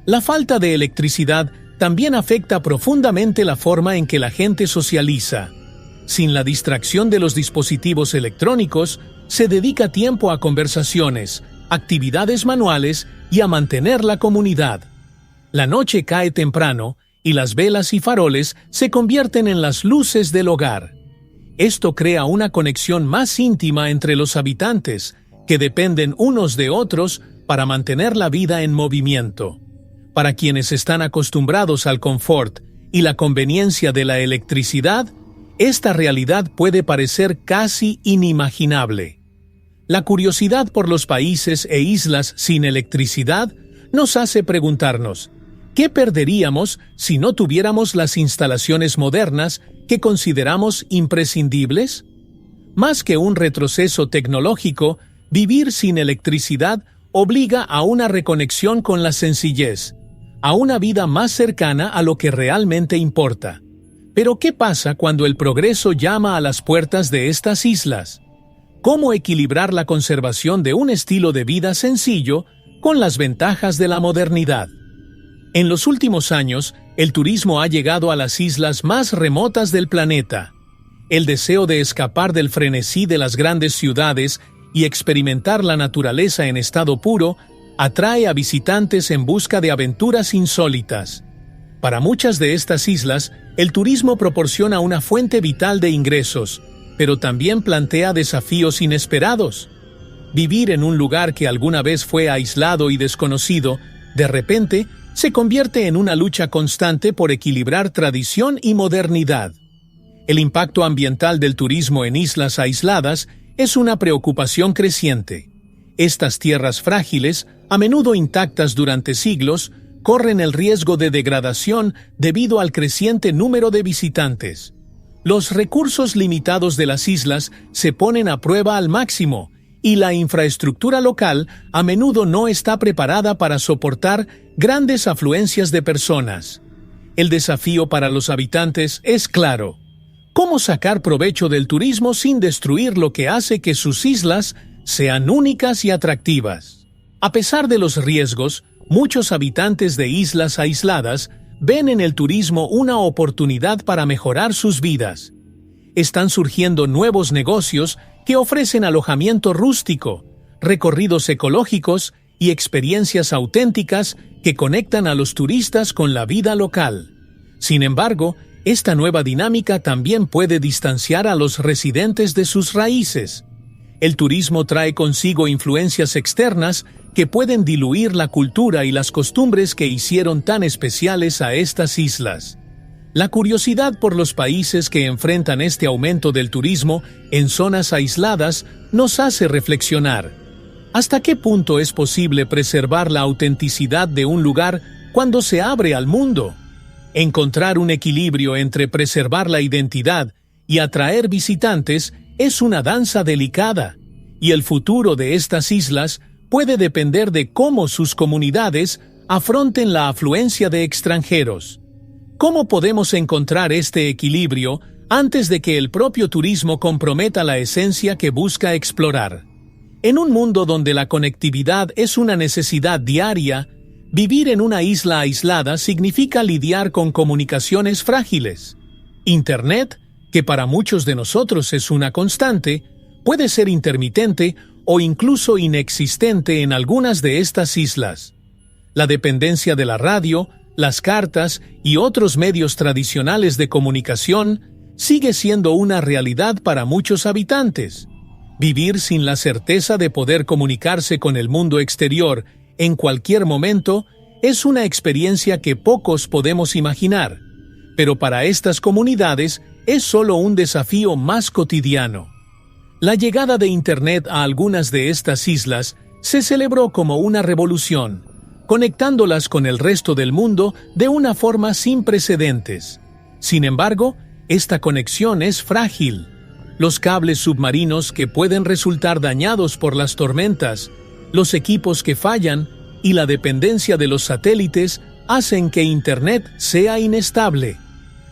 La falta de electricidad también afecta profundamente la forma en que la gente socializa. Sin la distracción de los dispositivos electrónicos, se dedica tiempo a conversaciones, actividades manuales y a mantener la comunidad. La noche cae temprano y las velas y faroles se convierten en las luces del hogar. Esto crea una conexión más íntima entre los habitantes, que dependen unos de otros para mantener la vida en movimiento. Para quienes están acostumbrados al confort y la conveniencia de la electricidad, esta realidad puede parecer casi inimaginable. La curiosidad por los países e islas sin electricidad nos hace preguntarnos, ¿qué perderíamos si no tuviéramos las instalaciones modernas que consideramos imprescindibles? Más que un retroceso tecnológico, vivir sin electricidad obliga a una reconexión con la sencillez, a una vida más cercana a lo que realmente importa. Pero ¿qué pasa cuando el progreso llama a las puertas de estas islas? ¿Cómo equilibrar la conservación de un estilo de vida sencillo con las ventajas de la modernidad? En los últimos años, el turismo ha llegado a las islas más remotas del planeta. El deseo de escapar del frenesí de las grandes ciudades y experimentar la naturaleza en estado puro atrae a visitantes en busca de aventuras insólitas. Para muchas de estas islas, el turismo proporciona una fuente vital de ingresos, pero también plantea desafíos inesperados. Vivir en un lugar que alguna vez fue aislado y desconocido, de repente, se convierte en una lucha constante por equilibrar tradición y modernidad. El impacto ambiental del turismo en islas aisladas es una preocupación creciente. Estas tierras frágiles, a menudo intactas durante siglos, corren el riesgo de degradación debido al creciente número de visitantes. Los recursos limitados de las islas se ponen a prueba al máximo, y la infraestructura local a menudo no está preparada para soportar grandes afluencias de personas. El desafío para los habitantes es claro: ¿cómo sacar provecho del turismo sin destruir lo que hace que sus islas sean únicas y atractivas? A pesar de los riesgos, muchos habitantes de islas aisladas ven en el turismo una oportunidad para mejorar sus vidas. Están surgiendo nuevos negocios que ofrecen alojamiento rústico, recorridos ecológicos y experiencias auténticas que conectan a los turistas con la vida local. Sin embargo, esta nueva dinámica también puede distanciar a los residentes de sus raíces. El turismo trae consigo influencias externas que pueden diluir la cultura y las costumbres que hicieron tan especiales a estas islas. La curiosidad por los países que enfrentan este aumento del turismo en zonas aisladas nos hace reflexionar. ¿Hasta qué punto es posible preservar la autenticidad de un lugar cuando se abre al mundo? Encontrar un equilibrio entre preservar la identidad y atraer visitantes es una danza delicada, y el futuro de estas islas puede depender de cómo sus comunidades afronten la afluencia de extranjeros. ¿Cómo podemos encontrar este equilibrio antes de que el propio turismo comprometa la esencia que busca explorar? En un mundo donde la conectividad es una necesidad diaria, vivir en una isla aislada significa lidiar con comunicaciones frágiles. Internet, que para muchos de nosotros es una constante, puede ser intermitente o incluso inexistente en algunas de estas islas. La dependencia de la radio, las cartas y otros medios tradicionales de comunicación sigue siendo una realidad para muchos habitantes. Vivir sin la certeza de poder comunicarse con el mundo exterior en cualquier momento es una experiencia que pocos podemos imaginar, pero para estas comunidades es solo un desafío más cotidiano. La llegada de Internet a algunas de estas islas se celebró como una revolución, conectándolas con el resto del mundo de una forma sin precedentes. Sin embargo, esta conexión es frágil. Los cables submarinos que pueden resultar dañados por las tormentas, los equipos que fallan y la dependencia de los satélites hacen que Internet sea inestable.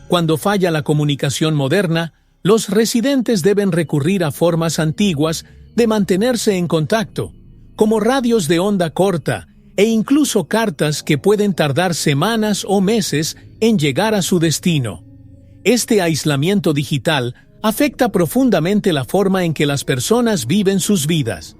Cuando falla la comunicación moderna, los residentes deben recurrir a formas antiguas de mantenerse en contacto, como radios de onda corta e incluso cartas que pueden tardar semanas o meses en llegar a su destino. Este aislamiento digital afecta profundamente la forma en que las personas viven sus vidas.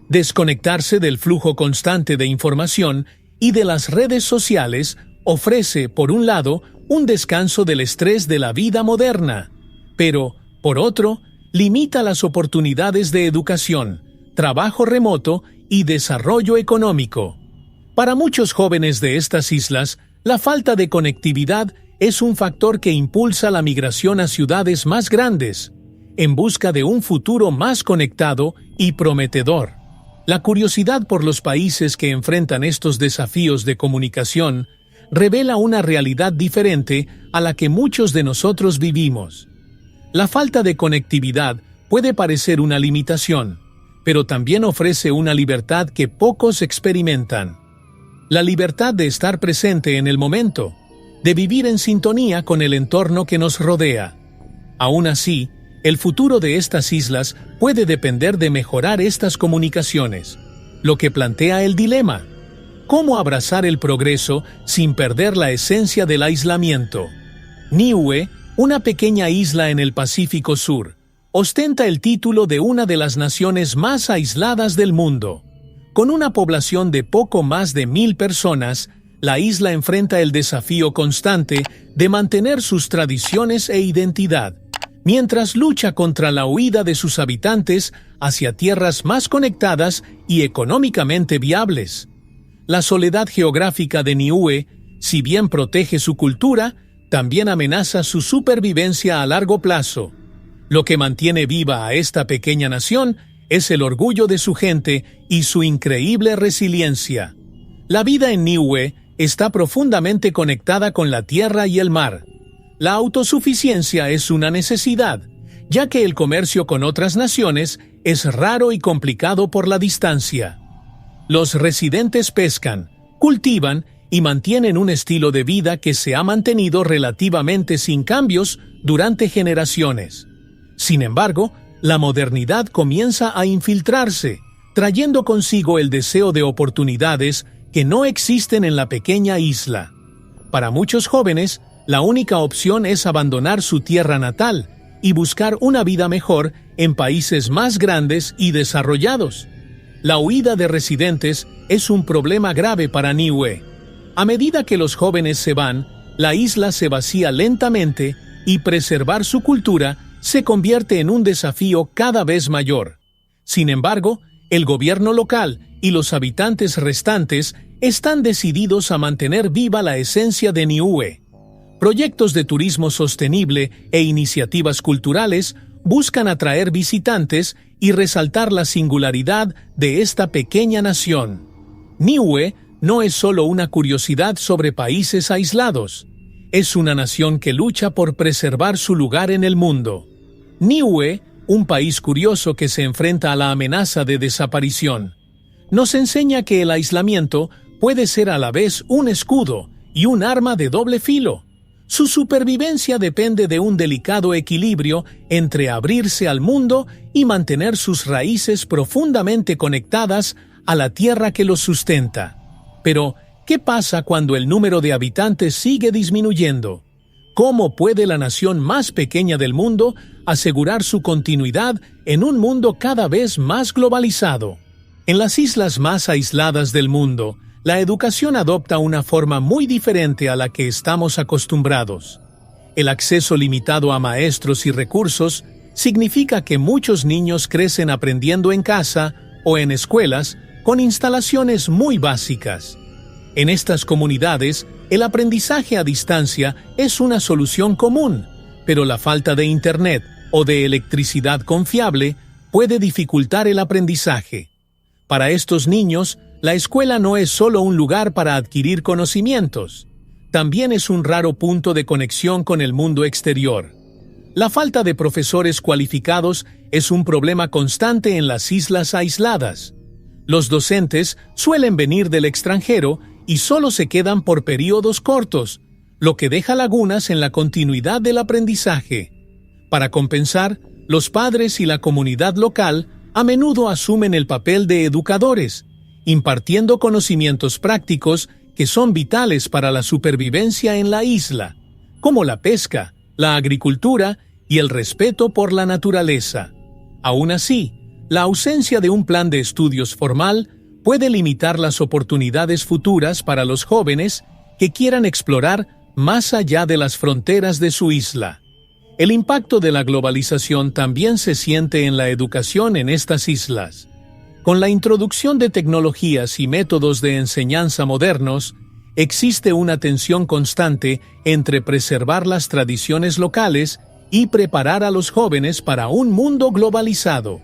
Desconectarse del flujo constante de información y de las redes sociales ofrece, por un lado, un descanso del estrés de la vida moderna, pero, por otro, limita las oportunidades de educación, trabajo remoto y desarrollo económico. Para muchos jóvenes de estas islas, la falta de conectividad es un factor que impulsa la migración a ciudades más grandes, en busca de un futuro más conectado y prometedor. La curiosidad por los países que enfrentan estos desafíos de comunicación revela una realidad diferente a la que muchos de nosotros vivimos. La falta de conectividad puede parecer una limitación, pero también ofrece una libertad que pocos experimentan. La libertad de estar presente en el momento, de vivir en sintonía con el entorno que nos rodea. Aún así, el futuro de estas islas puede depender de mejorar estas comunicaciones, lo que plantea el dilema: ¿cómo abrazar el progreso sin perder la esencia del aislamiento? Niue, una pequeña isla en el Pacífico Sur, ostenta el título de una de las naciones más aisladas del mundo. Con una población de poco más de 1,000 personas, la isla enfrenta el desafío constante de mantener sus tradiciones e identidad, mientras lucha contra la huida de sus habitantes hacia tierras más conectadas y económicamente viables. La soledad geográfica de Niue, si bien protege su cultura, también amenaza su supervivencia a largo plazo. Lo que mantiene viva a esta pequeña nación es el orgullo de su gente y su increíble resiliencia. La vida en Niue está profundamente conectada con la tierra y el mar. La autosuficiencia es una necesidad, ya que el comercio con otras naciones es raro y complicado por la distancia. Los residentes pescan, cultivan y mantienen un estilo de vida que se ha mantenido relativamente sin cambios durante generaciones. Sin embargo, la modernidad comienza a infiltrarse, trayendo consigo el deseo de oportunidades que no existen en la pequeña isla. Para muchos jóvenes, la única opción es abandonar su tierra natal y buscar una vida mejor en países más grandes y desarrollados. La huida de residentes es un problema grave para Niue. A medida que los jóvenes se van, la isla se vacía lentamente y preservar su cultura se convierte en un desafío cada vez mayor. Sin embargo, el gobierno local y los habitantes restantes están decididos a mantener viva la esencia de Niue. Proyectos de turismo sostenible e iniciativas culturales buscan atraer visitantes y resaltar la singularidad de esta pequeña nación. Niue no es solo una curiosidad sobre países aislados, es una nación que lucha por preservar su lugar en el mundo. Niue, un país curioso que se enfrenta a la amenaza de desaparición, nos enseña que el aislamiento puede ser a la vez un escudo y un arma de doble filo. Su supervivencia depende de un delicado equilibrio entre abrirse al mundo y mantener sus raíces profundamente conectadas a la tierra que los sustenta. Pero, ¿qué pasa cuando el número de habitantes sigue disminuyendo? ¿Cómo puede la nación más pequeña del mundo asegurar su continuidad en un mundo cada vez más globalizado? En las islas más aisladas del mundo, la educación adopta una forma muy diferente a la que estamos acostumbrados. El acceso limitado a maestros y recursos significa que muchos niños crecen aprendiendo en casa o en escuelas con instalaciones muy básicas. En estas comunidades, el aprendizaje a distancia es una solución común, pero la falta de internet o de electricidad confiable puede dificultar el aprendizaje. Para estos niños, la escuela no es solo un lugar para adquirir conocimientos, también es un raro punto de conexión con el mundo exterior. La falta de profesores cualificados es un problema constante en las islas aisladas. Los docentes suelen venir del extranjero y solo se quedan por periodos cortos, lo que deja lagunas en la continuidad del aprendizaje. Para compensar, los padres y la comunidad local a menudo asumen el papel de educadores, impartiendo conocimientos prácticos que son vitales para la supervivencia en la isla, como la pesca, la agricultura y el respeto por la naturaleza. Aún así, la ausencia de un plan de estudios formal puede limitar las oportunidades futuras para los jóvenes que quieran explorar más allá de las fronteras de su isla. El impacto de la globalización también se siente en la educación en estas islas. Con la introducción de tecnologías y métodos de enseñanza modernos, existe una tensión constante entre preservar las tradiciones locales y preparar a los jóvenes para un mundo globalizado.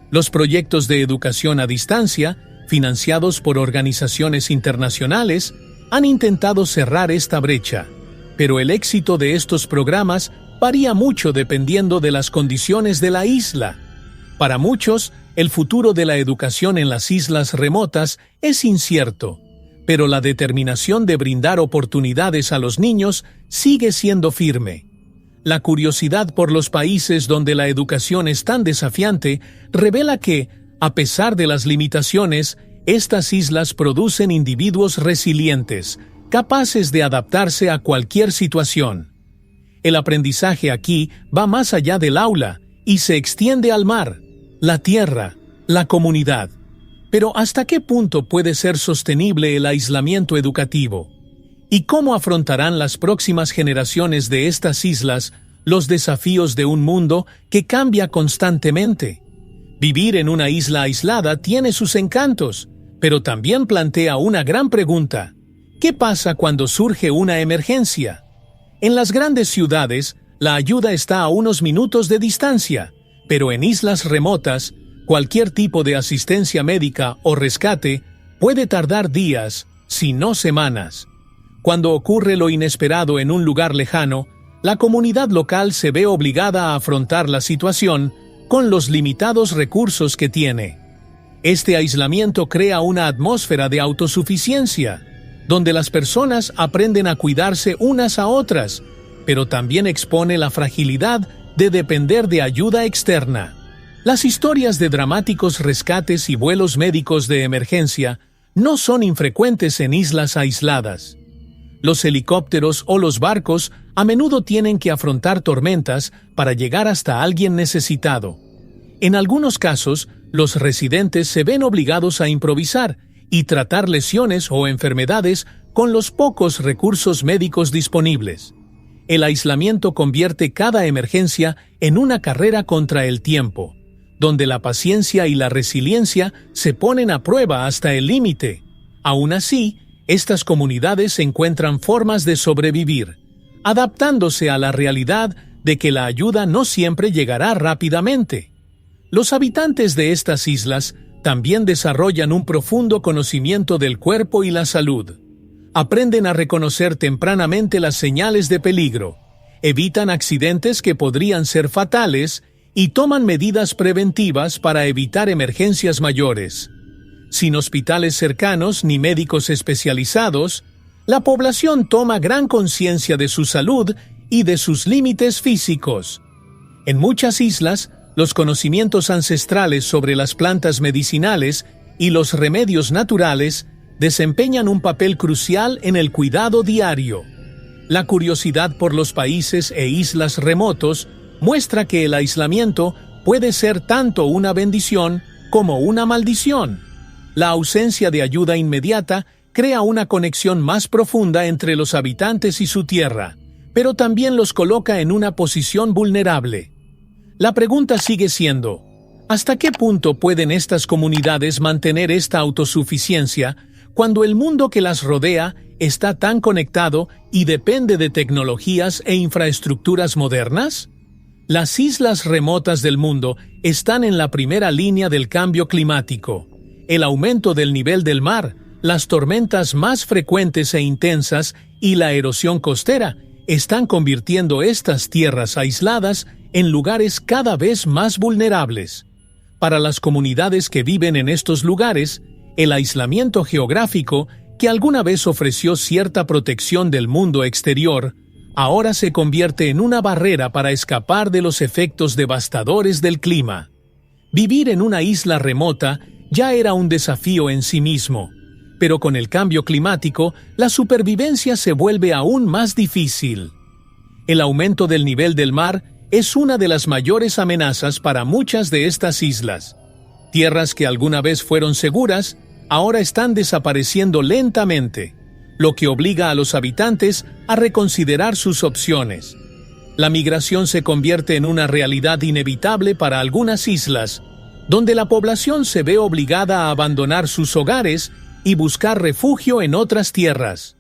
Los proyectos de educación a distancia, financiados por organizaciones internacionales, han intentado cerrar esta brecha, pero el éxito de estos programas varía mucho dependiendo de las condiciones de la isla. Para muchos, el futuro de la educación en las islas remotas es incierto, pero la determinación de brindar oportunidades a los niños sigue siendo firme. La curiosidad por los países donde la educación es tan desafiante revela que, a pesar de las limitaciones, estas islas producen individuos resilientes, capaces de adaptarse a cualquier situación. El aprendizaje aquí va más allá del aula y se extiende al mar, la tierra, la comunidad. Pero ¿hasta qué punto puede ser sostenible el aislamiento educativo? ¿Y cómo afrontarán las próximas generaciones de estas islas los desafíos de un mundo que cambia constantemente? Vivir en una isla aislada tiene sus encantos, pero también plantea una gran pregunta. ¿Qué pasa cuando surge una emergencia? En las grandes ciudades, la ayuda está a unos minutos de distancia, pero en islas remotas, cualquier tipo de asistencia médica o rescate puede tardar días, si no semanas. Cuando ocurre lo inesperado en un lugar lejano, la comunidad local se ve obligada a afrontar la situación con los limitados recursos que tiene. Este aislamiento crea una atmósfera de autosuficiencia, donde las personas aprenden a cuidarse unas a otras, pero también expone la fragilidad de depender de ayuda externa. Las historias de dramáticos rescates y vuelos médicos de emergencia no son infrecuentes en islas aisladas. Los helicópteros o los barcos a menudo tienen que afrontar tormentas para llegar hasta alguien necesitado. En algunos casos, los residentes se ven obligados a improvisar y tratar lesiones o enfermedades con los pocos recursos médicos disponibles. El aislamiento convierte cada emergencia en una carrera contra el tiempo, donde la paciencia y la resiliencia se ponen a prueba hasta el límite. Aún así, estas comunidades encuentran formas de sobrevivir, adaptándose a la realidad de que la ayuda no siempre llegará rápidamente. Los habitantes de estas islas también desarrollan un profundo conocimiento del cuerpo y la salud. Aprenden a reconocer tempranamente las señales de peligro, evitan accidentes que podrían ser fatales y toman medidas preventivas para evitar emergencias mayores. Sin hospitales cercanos ni médicos especializados, la población toma gran conciencia de su salud y de sus límites físicos. En muchas islas, los conocimientos ancestrales sobre las plantas medicinales y los remedios naturales desempeñan un papel crucial en el cuidado diario. La curiosidad por los países e islas remotos muestra que el aislamiento puede ser tanto una bendición como una maldición. La ausencia de ayuda inmediata crea una conexión más profunda entre los habitantes y su tierra, pero también los coloca en una posición vulnerable. La pregunta sigue siendo, ¿hasta qué punto pueden estas comunidades mantener esta autosuficiencia cuando el mundo que las rodea está tan conectado y depende de tecnologías e infraestructuras modernas? Las islas remotas del mundo están en la primera línea del cambio climático. El aumento del nivel del mar, las tormentas más frecuentes e intensas y la erosión costera están convirtiendo estas tierras aisladas en lugares cada vez más vulnerables. Para las comunidades que viven en estos lugares, el aislamiento geográfico, que alguna vez ofreció cierta protección del mundo exterior, ahora se convierte en una barrera para escapar de los efectos devastadores del clima. Vivir en una isla remota ya era un desafío en sí mismo, pero con el cambio climático, la supervivencia se vuelve aún más difícil. El aumento del nivel del mar es una de las mayores amenazas para muchas de estas islas. Tierras que alguna vez fueron seguras, ahora están desapareciendo lentamente, lo que obliga a los habitantes a reconsiderar sus opciones. La migración se convierte en una realidad inevitable para algunas islas, donde la población se ve obligada a abandonar sus hogares y buscar refugio en otras tierras.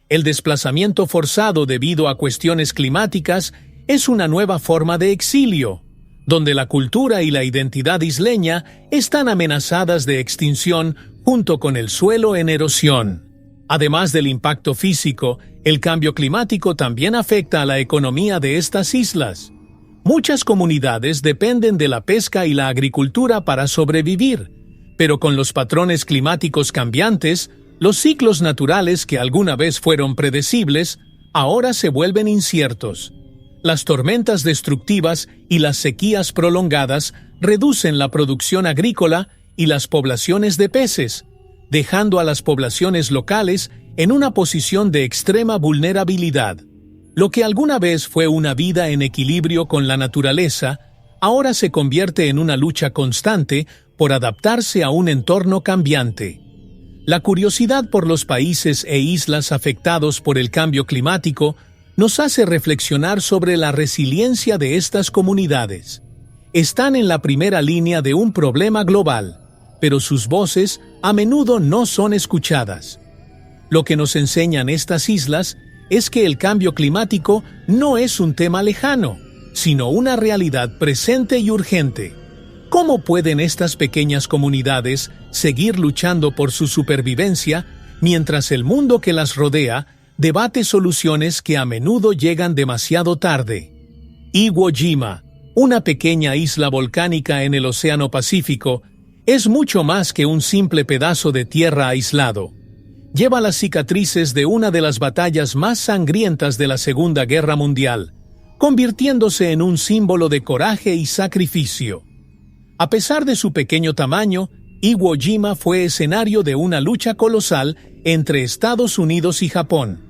El desplazamiento forzado debido a cuestiones climáticas es una nueva forma de exilio, donde la cultura y la identidad isleña están amenazadas de extinción junto con el suelo en erosión. Además del impacto físico, el cambio climático también afecta a la economía de estas islas. Muchas comunidades dependen de la pesca y la agricultura para sobrevivir, pero con los patrones climáticos cambiantes, los ciclos naturales que alguna vez fueron predecibles, ahora se vuelven inciertos. Las tormentas destructivas y las sequías prolongadas reducen la producción agrícola y las poblaciones de peces, dejando a las poblaciones locales en una posición de extrema vulnerabilidad. Lo que alguna vez fue una vida en equilibrio con la naturaleza, ahora se convierte en una lucha constante por adaptarse a un entorno cambiante. La curiosidad por los países e islas afectados por el cambio climático nos hace reflexionar sobre la resiliencia de estas comunidades. Están en la primera línea de un problema global, pero sus voces a menudo no son escuchadas. Lo que nos enseñan estas islas es que el cambio climático no es un tema lejano, sino una realidad presente y urgente. ¿Cómo pueden estas pequeñas comunidades seguir luchando por su supervivencia mientras el mundo que las rodea debate soluciones que a menudo llegan demasiado tarde? Iwo Jima, una pequeña isla volcánica en el Océano Pacífico, es mucho más que un simple pedazo de tierra aislado. Lleva las cicatrices de una de las batallas más sangrientas de la Segunda Guerra Mundial, convirtiéndose en un símbolo de coraje y sacrificio. A pesar de su pequeño tamaño, Iwo Jima fue escenario de una lucha colosal entre Estados Unidos y Japón.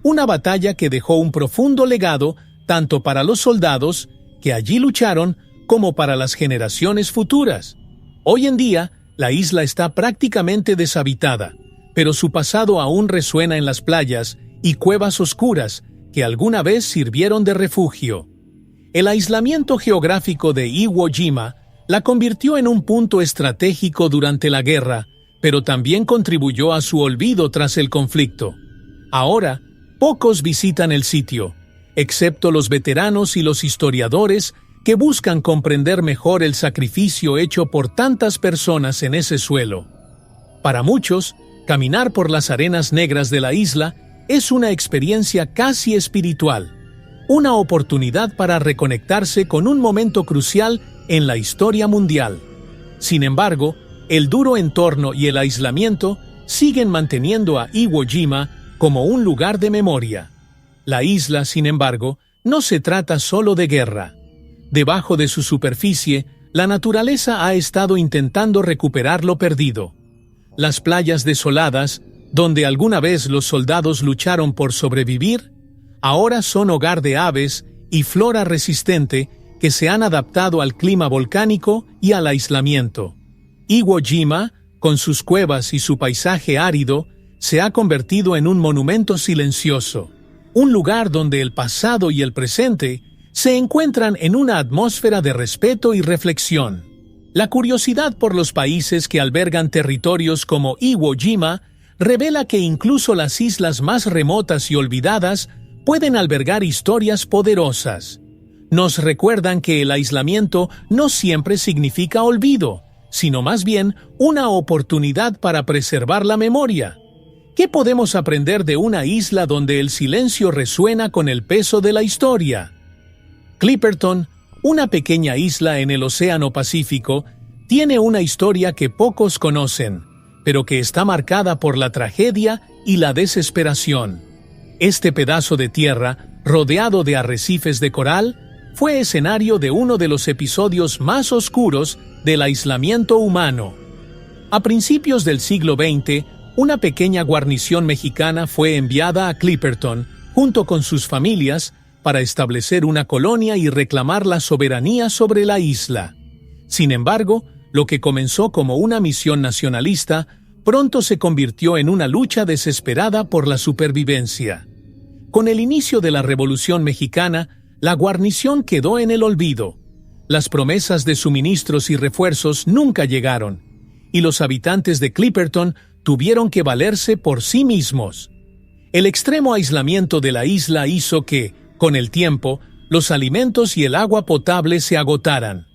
Una batalla que dejó un profundo legado tanto para los soldados que allí lucharon como para las generaciones futuras. Hoy en día, la isla está prácticamente deshabitada, pero su pasado aún resuena en las playas y cuevas oscuras que alguna vez sirvieron de refugio. El aislamiento geográfico de Iwo Jima la convirtió en un punto estratégico durante la guerra, pero también contribuyó a su olvido tras el conflicto. Ahora, pocos visitan el sitio, excepto los veteranos y los historiadores que buscan comprender mejor el sacrificio hecho por tantas personas en ese suelo. Para muchos, caminar por las arenas negras de la isla es una experiencia casi espiritual, una oportunidad para reconectarse con un momento crucial en la historia mundial. Sin embargo, el duro entorno y el aislamiento siguen manteniendo a Iwo Jima como un lugar de memoria. La isla, sin embargo, no se trata solo de guerra. Debajo de su superficie, la naturaleza ha estado intentando recuperar lo perdido. Las playas desoladas, donde alguna vez los soldados lucharon por sobrevivir, ahora son hogar de aves y flora resistente que se han adaptado al clima volcánico y al aislamiento. Iwo Jima, con sus cuevas y su paisaje árido, se ha convertido en un monumento silencioso, un lugar donde el pasado y el presente se encuentran en una atmósfera de respeto y reflexión. La curiosidad por los países que albergan territorios como Iwo Jima revela que incluso las islas más remotas y olvidadas pueden albergar historias poderosas. Nos recuerdan que el aislamiento no siempre significa olvido, sino más bien una oportunidad para preservar la memoria. ¿Qué podemos aprender de una isla donde el silencio resuena con el peso de la historia? Clipperton, una pequeña isla en el Océano Pacífico, tiene una historia que pocos conocen, pero que está marcada por la tragedia y la desesperación. Este pedazo de tierra, rodeado de arrecifes de coral, fue escenario de uno de los episodios más oscuros del aislamiento humano. A principios del siglo XX, una pequeña guarnición mexicana fue enviada a Clipperton, junto con sus familias, para establecer una colonia y reclamar la soberanía sobre la isla. Sin embargo, lo que comenzó como una misión nacionalista pronto se convirtió en una lucha desesperada por la supervivencia. Con el inicio de la Revolución Mexicana, la guarnición quedó en el olvido. Las promesas de suministros y refuerzos nunca llegaron, y los habitantes de Clipperton tuvieron que valerse por sí mismos. El extremo aislamiento de la isla hizo que, con el tiempo, los alimentos y el agua potable se agotaran.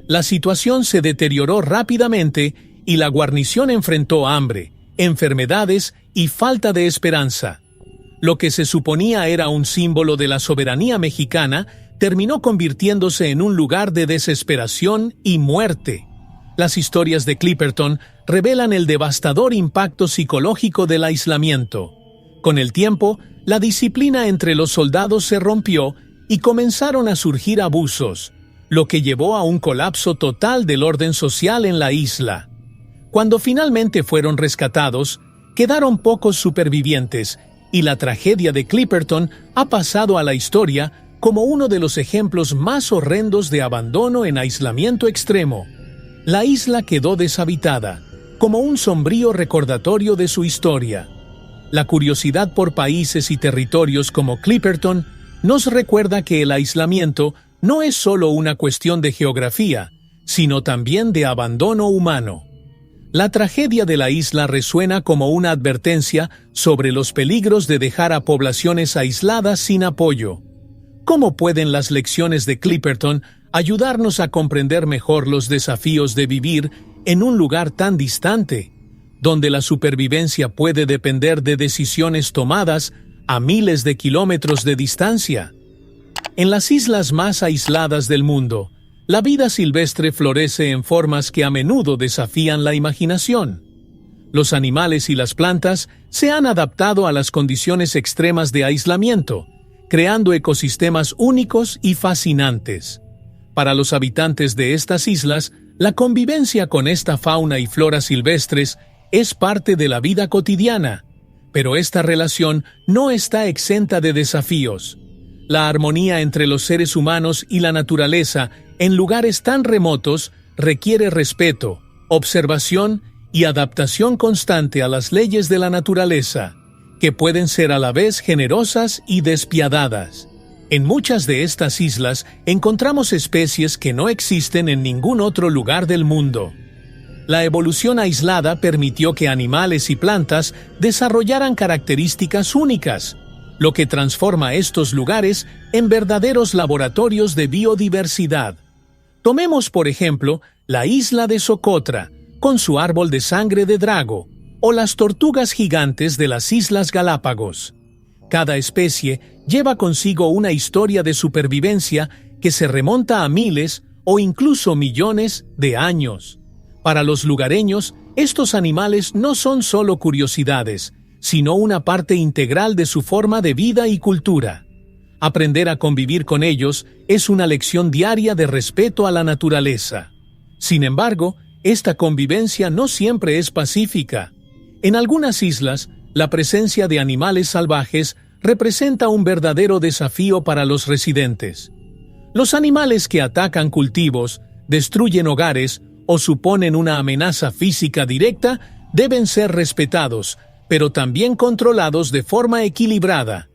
La situación se deterioró rápidamente y la guarnición enfrentó hambre, enfermedades y falta de esperanza. Lo que se suponía era un símbolo de la soberanía mexicana terminó convirtiéndose en un lugar de desesperación y muerte. Las historias de Clipperton revelan el devastador impacto psicológico del aislamiento. Con el tiempo, la disciplina entre los soldados se rompió y comenzaron a surgir abusos, lo que llevó a un colapso total del orden social en la isla. Cuando finalmente fueron rescatados, quedaron pocos supervivientes y la tragedia de Clipperton ha pasado a la historia como uno de los ejemplos más horrendos de abandono en aislamiento extremo. La isla quedó deshabitada, como un sombrío recordatorio de su historia. La curiosidad por países y territorios como Clipperton nos recuerda que el aislamiento no es solo una cuestión de geografía, sino también de abandono humano. La tragedia de la isla resuena como una advertencia sobre los peligros de dejar a poblaciones aisladas sin apoyo. ¿Cómo pueden las lecciones de Clipperton ayudarnos a comprender mejor los desafíos de vivir en un lugar tan distante, donde la supervivencia puede depender de decisiones tomadas a miles de kilómetros de distancia? En las islas más aisladas del mundo, la vida silvestre florece en formas que a menudo desafían la imaginación. Los animales y las plantas se han adaptado a las condiciones extremas de aislamiento, creando ecosistemas únicos y fascinantes. Para los habitantes de estas islas, la convivencia con esta fauna y flora silvestres es parte de la vida cotidiana, pero esta relación no está exenta de desafíos. La armonía entre los seres humanos y la naturaleza en lugares tan remotos requiere respeto, observación y adaptación constante a las leyes de la naturaleza, que pueden ser a la vez generosas y despiadadas. En muchas de estas islas encontramos especies que no existen en ningún otro lugar del mundo. La evolución aislada permitió que animales y plantas desarrollaran características únicas, lo que transforma estos lugares en verdaderos laboratorios de biodiversidad. Tomemos, por ejemplo, la isla de Socotra, con su árbol de sangre de drago, o las tortugas gigantes de las Islas Galápagos. Cada especie lleva consigo una historia de supervivencia que se remonta a miles o incluso millones de años. Para los lugareños, estos animales no son solo curiosidades, sino una parte integral de su forma de vida y cultura. Aprender a convivir con ellos es una lección diaria de respeto a la naturaleza. Sin embargo, esta convivencia no siempre es pacífica. En algunas islas, la presencia de animales salvajes representa un verdadero desafío para los residentes. Los animales que atacan cultivos, destruyen hogares o suponen una amenaza física directa deben ser respetados, pero también controlados de forma equilibrada.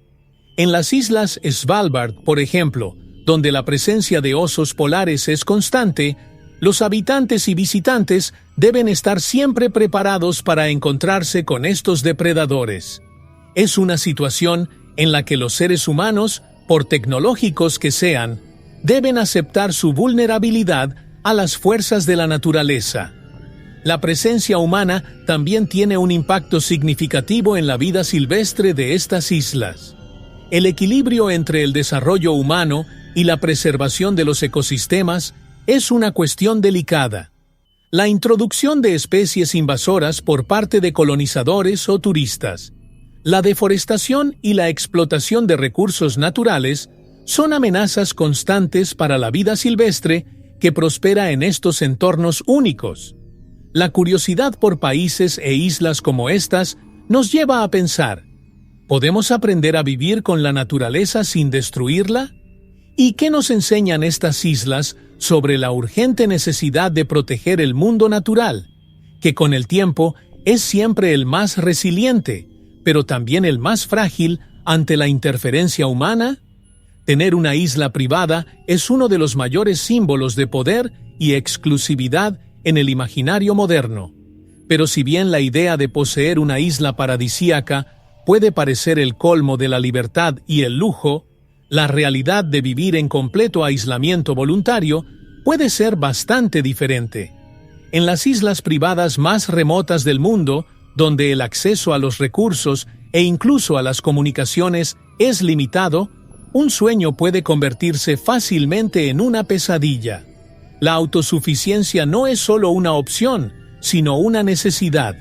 En las islas Svalbard, por ejemplo, donde la presencia de osos polares es constante, los habitantes y visitantes deben estar siempre preparados para encontrarse con estos depredadores. Es una situación en la que los seres humanos, por tecnológicos que sean, deben aceptar su vulnerabilidad a las fuerzas de la naturaleza. La presencia humana también tiene un impacto significativo en la vida silvestre de estas islas. El equilibrio entre el desarrollo humano y la preservación de los ecosistemas es una cuestión delicada. La introducción de especies invasoras por parte de colonizadores o turistas, la deforestación y la explotación de recursos naturales son amenazas constantes para la vida silvestre que prospera en estos entornos únicos. La curiosidad por países e islas como estas nos lleva a pensar: ¿podemos aprender a vivir con la naturaleza sin destruirla? ¿Y qué nos enseñan estas islas sobre la urgente necesidad de proteger el mundo natural, que con el tiempo es siempre el más resiliente, pero también el más frágil ante la interferencia humana? Tener una isla privada es uno de los mayores símbolos de poder y exclusividad en el imaginario moderno. Pero si bien la idea de poseer una isla paradisíaca puede parecer el colmo de la libertad y el lujo, la realidad de vivir en completo aislamiento voluntario puede ser bastante diferente. En las islas privadas más remotas del mundo, donde el acceso a los recursos e incluso a las comunicaciones es limitado, un sueño puede convertirse fácilmente en una pesadilla. La autosuficiencia no es solo una opción, sino una necesidad,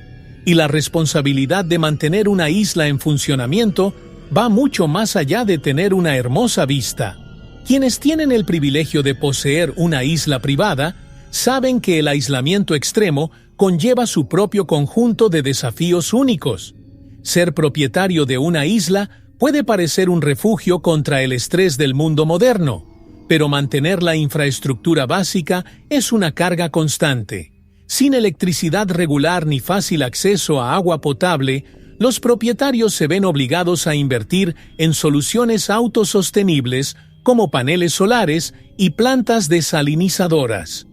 y la responsabilidad de mantener una isla en funcionamiento va mucho más allá de tener una hermosa vista. Quienes tienen el privilegio de poseer una isla privada saben que el aislamiento extremo conlleva su propio conjunto de desafíos únicos. Ser propietario de una isla puede parecer un refugio contra el estrés del mundo moderno, pero mantener la infraestructura básica es una carga constante. Sin electricidad regular ni fácil acceso a agua potable, los propietarios se ven obligados a invertir en soluciones autosostenibles como paneles solares y plantas desalinizadoras.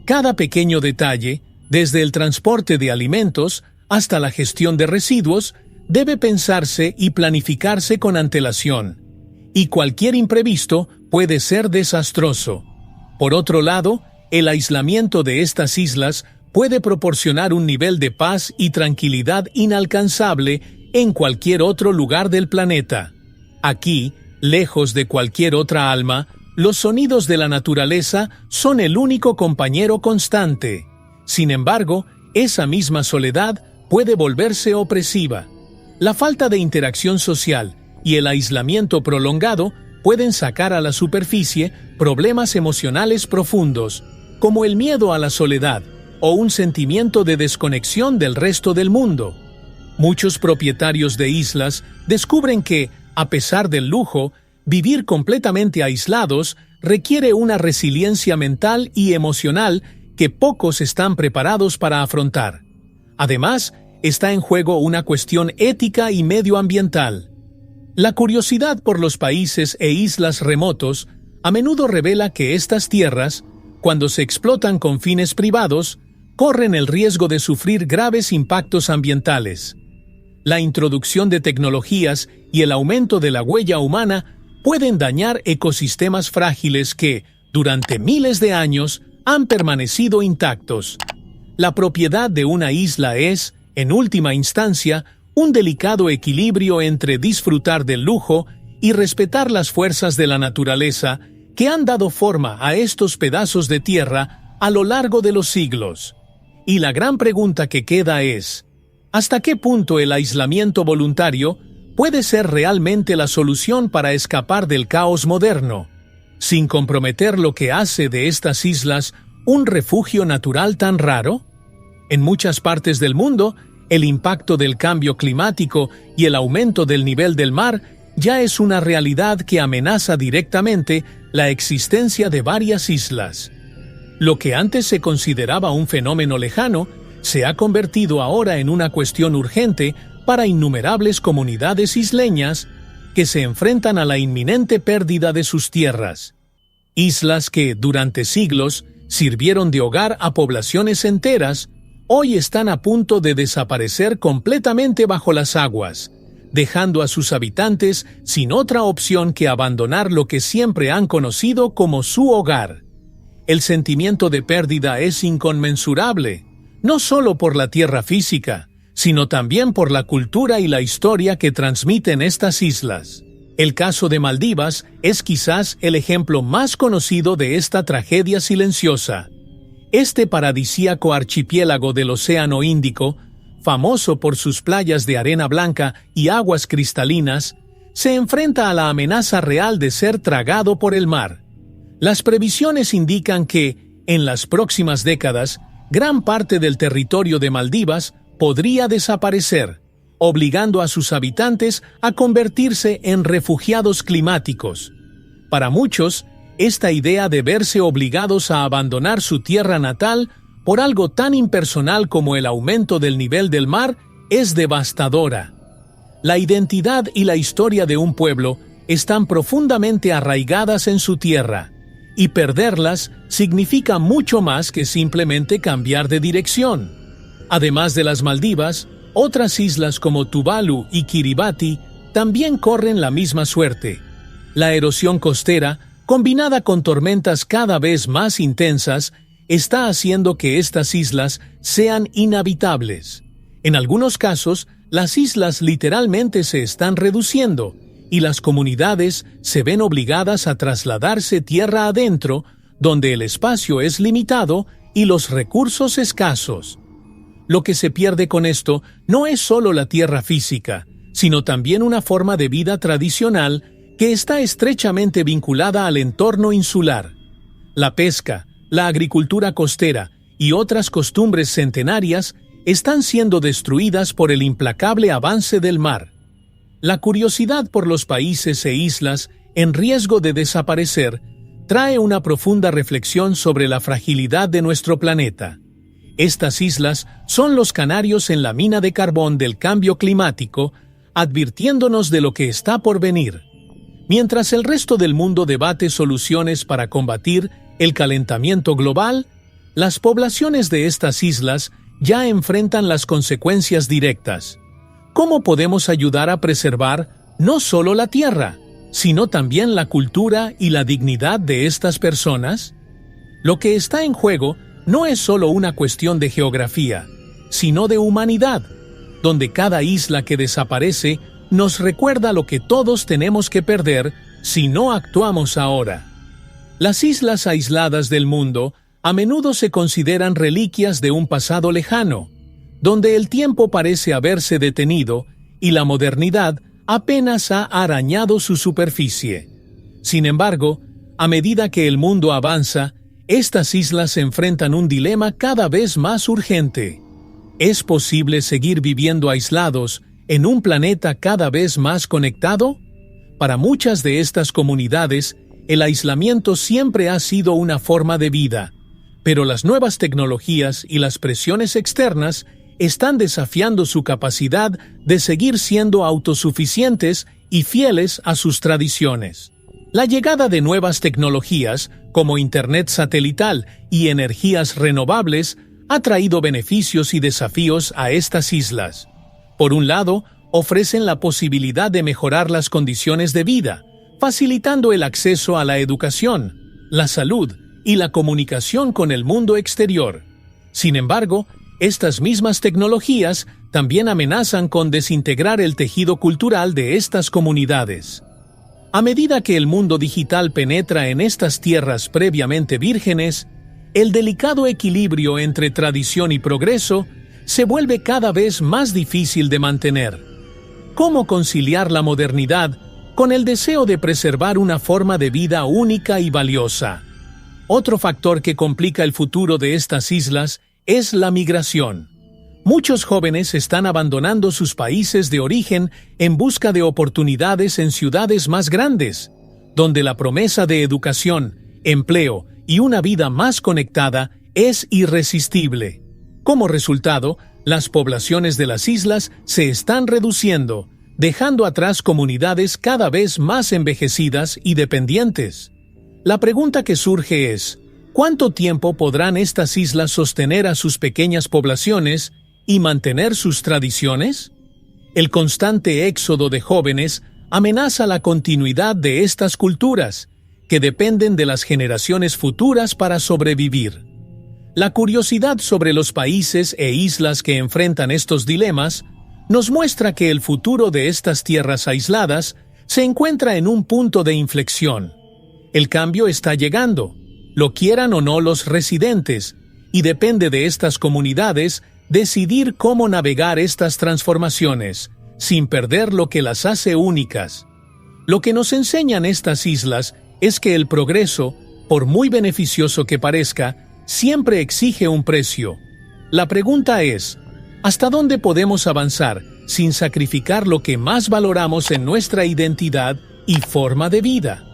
Cada pequeño detalle, desde el transporte de alimentos hasta la gestión de residuos, debe pensarse y planificarse con antelación, y cualquier imprevisto puede ser desastroso. Por otro lado, el aislamiento de estas islas puede proporcionar un nivel de paz y tranquilidad inalcanzable en cualquier otro lugar del planeta. Aquí, lejos de cualquier otra alma, los sonidos de la naturaleza son el único compañero constante. Sin embargo, esa misma soledad puede volverse opresiva. La falta de interacción social y el aislamiento prolongado pueden sacar a la superficie problemas emocionales profundos, como el miedo a la soledad o un sentimiento de desconexión del resto del mundo. Muchos propietarios de islas descubren que, a pesar del lujo, vivir completamente aislados requiere una resiliencia mental y emocional que pocos están preparados para afrontar. Además, está en juego una cuestión ética y medioambiental. La curiosidad por los países e islas remotos a menudo revela que estas tierras, cuando se explotan con fines privados, corren el riesgo de sufrir graves impactos ambientales. La introducción de tecnologías y el aumento de la huella humana pueden dañar ecosistemas frágiles que, durante miles de años, han permanecido intactos. La propiedad de una isla es, en última instancia, un delicado equilibrio entre disfrutar del lujo y respetar las fuerzas de la naturaleza que han dado forma a estos pedazos de tierra a lo largo de los siglos. Y la gran pregunta que queda es, ¿hasta qué punto el aislamiento voluntario puede ser realmente la solución para escapar del caos moderno, sin comprometer lo que hace de estas islas un refugio natural tan raro? En muchas partes del mundo, el impacto del cambio climático y el aumento del nivel del mar ya es una realidad que amenaza directamente la existencia de varias islas. Lo que antes se consideraba un fenómeno lejano se ha convertido ahora en una cuestión urgente para innumerables comunidades isleñas que se enfrentan a la inminente pérdida de sus tierras. Islas que, durante siglos, sirvieron de hogar a poblaciones enteras, hoy están a punto de desaparecer completamente bajo las aguas, dejando a sus habitantes sin otra opción que abandonar lo que siempre han conocido como su hogar. El sentimiento de pérdida es inconmensurable, no solo por la tierra física, sino también por la cultura y la historia que transmiten estas islas. El caso de Maldivas es quizás el ejemplo más conocido de esta tragedia silenciosa. Este paradisíaco archipiélago del Océano Índico, famoso por sus playas de arena blanca y aguas cristalinas, se enfrenta a la amenaza real de ser tragado por el mar. Las previsiones indican que, en las próximas décadas, gran parte del territorio de Maldivas podría desaparecer, obligando a sus habitantes a convertirse en refugiados climáticos. Para muchos, esta idea de verse obligados a abandonar su tierra natal por algo tan impersonal como el aumento del nivel del mar es devastadora. La identidad y la historia de un pueblo están profundamente arraigadas en su tierra, y perderlas significa mucho más que simplemente cambiar de dirección. Además de las Maldivas, otras islas como Tuvalu y Kiribati también corren la misma suerte. La erosión costera, combinada con tormentas cada vez más intensas, está haciendo que estas islas sean inhabitables. En algunos casos, las islas literalmente se están reduciendo y las comunidades se ven obligadas a trasladarse tierra adentro, donde el espacio es limitado y los recursos escasos. Lo que se pierde con esto no es solo la tierra física, sino también una forma de vida tradicional que está estrechamente vinculada al entorno insular. La pesca, la agricultura costera y otras costumbres centenarias están siendo destruidas por el implacable avance del mar. La curiosidad por los países e islas en riesgo de desaparecer trae una profunda reflexión sobre la fragilidad de nuestro planeta. Estas islas son los canarios en la mina de carbón del cambio climático, advirtiéndonos de lo que está por venir. Mientras el resto del mundo debate soluciones para combatir el calentamiento global, las poblaciones de estas islas ya enfrentan las consecuencias directas. ¿Cómo podemos ayudar a preservar no solo la tierra, sino también la cultura y la dignidad de estas personas? Lo que está en juego no es solo una cuestión de geografía, sino de humanidad, donde cada isla que desaparece nos recuerda lo que todos tenemos que perder si no actuamos ahora. Las islas aisladas del mundo a menudo se consideran reliquias de un pasado lejano, donde el tiempo parece haberse detenido y la modernidad apenas ha arañado su superficie. Sin embargo, a medida que el mundo avanza, estas islas enfrentan un dilema cada vez más urgente. ¿Es posible seguir viviendo aislados en un planeta cada vez más conectado? Para muchas de estas comunidades, el aislamiento siempre ha sido una forma de vida, pero las nuevas tecnologías y las presiones externas están desafiando su capacidad de seguir siendo autosuficientes y fieles a sus tradiciones. La llegada de nuevas tecnologías, como Internet satelital y energías renovables, ha traído beneficios y desafíos a estas islas. Por un lado, ofrecen la posibilidad de mejorar las condiciones de vida, facilitando el acceso a la educación, la salud y la comunicación con el mundo exterior. Sin embargo, estas mismas tecnologías también amenazan con desintegrar el tejido cultural de estas comunidades. A medida que el mundo digital penetra en estas tierras previamente vírgenes, el delicado equilibrio entre tradición y progreso se vuelve cada vez más difícil de mantener. ¿Cómo conciliar la modernidad con el deseo de preservar una forma de vida única y valiosa? Otro factor que complica el futuro de estas islas es la migración. Muchos jóvenes están abandonando sus países de origen en busca de oportunidades en ciudades más grandes, donde la promesa de educación, empleo y una vida más conectada es irresistible. Como resultado, las poblaciones de las islas se están reduciendo, dejando atrás comunidades cada vez más envejecidas y dependientes. La pregunta que surge es, ¿cuánto tiempo podrán estas islas sostener a sus pequeñas poblaciones y mantener sus tradiciones? El constante éxodo de jóvenes amenaza la continuidad de estas culturas, que dependen de las generaciones futuras para sobrevivir. La curiosidad sobre los países e islas que enfrentan estos dilemas nos muestra que el futuro de estas tierras aisladas se encuentra en un punto de inflexión. El cambio está llegando, lo quieran o no los residentes, y depende de estas comunidades decidir cómo navegar estas transformaciones, sin perder lo que las hace únicas. Lo que nos enseñan estas islas es que el progreso, por muy beneficioso que parezca, siempre exige un precio. La pregunta es, ¿hasta dónde podemos avanzar sin sacrificar lo que más valoramos en nuestra identidad y forma de vida?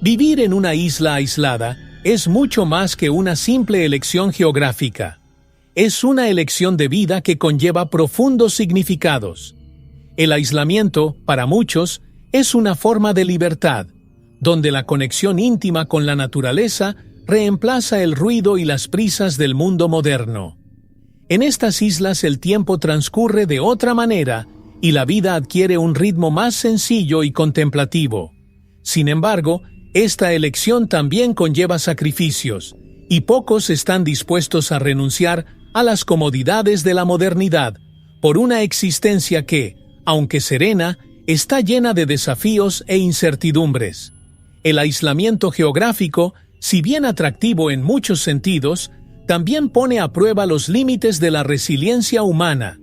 Vivir en una isla aislada es mucho más que una simple elección geográfica. Es una elección de vida que conlleva profundos significados. El aislamiento, para muchos, es una forma de libertad, donde la conexión íntima con la naturaleza reemplaza el ruido y las prisas del mundo moderno. En estas islas el tiempo transcurre de otra manera y la vida adquiere un ritmo más sencillo y contemplativo. Sin embargo, esta elección también conlleva sacrificios, y pocos están dispuestos a renunciar a las comodidades de la modernidad por una existencia que, aunque serena, está llena de desafíos e incertidumbres. El aislamiento geográfico, si bien atractivo en muchos sentidos, también pone a prueba los límites de la resiliencia humana.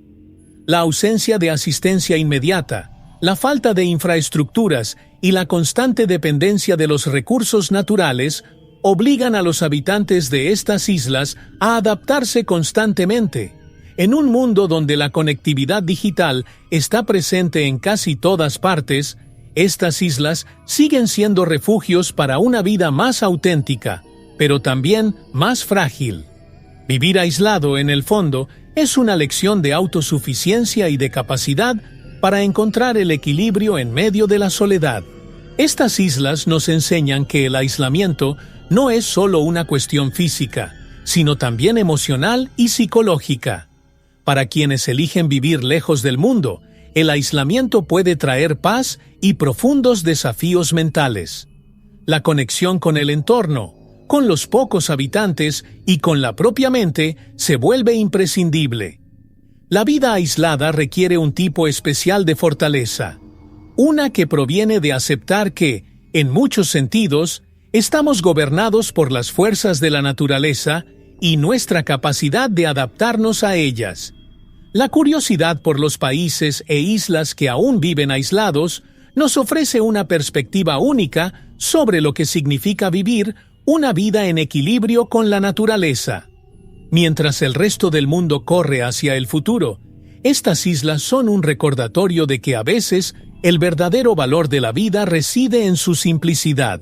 La ausencia de asistencia inmediata, la falta de infraestructuras y la constante dependencia de los recursos naturales obligan a los habitantes de estas islas a adaptarse constantemente. En un mundo donde la conectividad digital está presente en casi todas partes, estas islas siguen siendo refugios para una vida más auténtica, pero también más frágil. Vivir aislado, en el fondo, es una lección de autosuficiencia y de capacidad para encontrar el equilibrio en medio de la soledad. Estas islas nos enseñan que el aislamiento no es solo una cuestión física, sino también emocional y psicológica. Para quienes eligen vivir lejos del mundo, el aislamiento puede traer paz y profundos desafíos mentales. La conexión con el entorno, con los pocos habitantes y con la propia mente se vuelve imprescindible. La vida aislada requiere un tipo especial de fortaleza, una que proviene de aceptar que, en muchos sentidos, estamos gobernados por las fuerzas de la naturaleza y nuestra capacidad de adaptarnos a ellas. La curiosidad por los países e islas que aún viven aislados nos ofrece una perspectiva única sobre lo que significa vivir una vida en equilibrio con la naturaleza. Mientras el resto del mundo corre hacia el futuro, estas islas son un recordatorio de que a veces el verdadero valor de la vida reside en su simplicidad.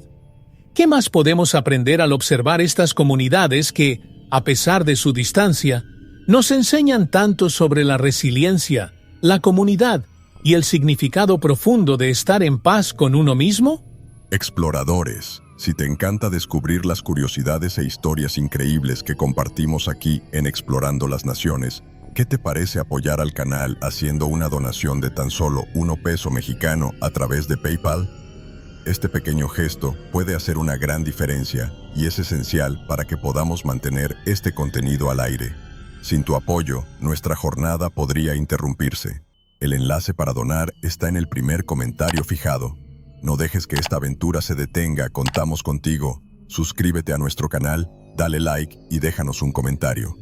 ¿Qué más podemos aprender al observar estas comunidades que, a pesar de su distancia, nos enseñan tanto sobre la resiliencia, la comunidad y el significado profundo de estar en paz con uno mismo? Exploradores, si te encanta descubrir las curiosidades e historias increíbles que compartimos aquí en Explorando las Naciones, ¿qué te parece apoyar al canal haciendo una donación de tan solo $1 mexicano a través de PayPal? Este pequeño gesto puede hacer una gran diferencia y es esencial para que podamos mantener este contenido al aire. Sin tu apoyo, nuestra jornada podría interrumpirse. El enlace para donar está en el primer comentario fijado. No dejes que esta aventura se detenga, contamos contigo. Suscríbete a nuestro canal, dale like y déjanos un comentario.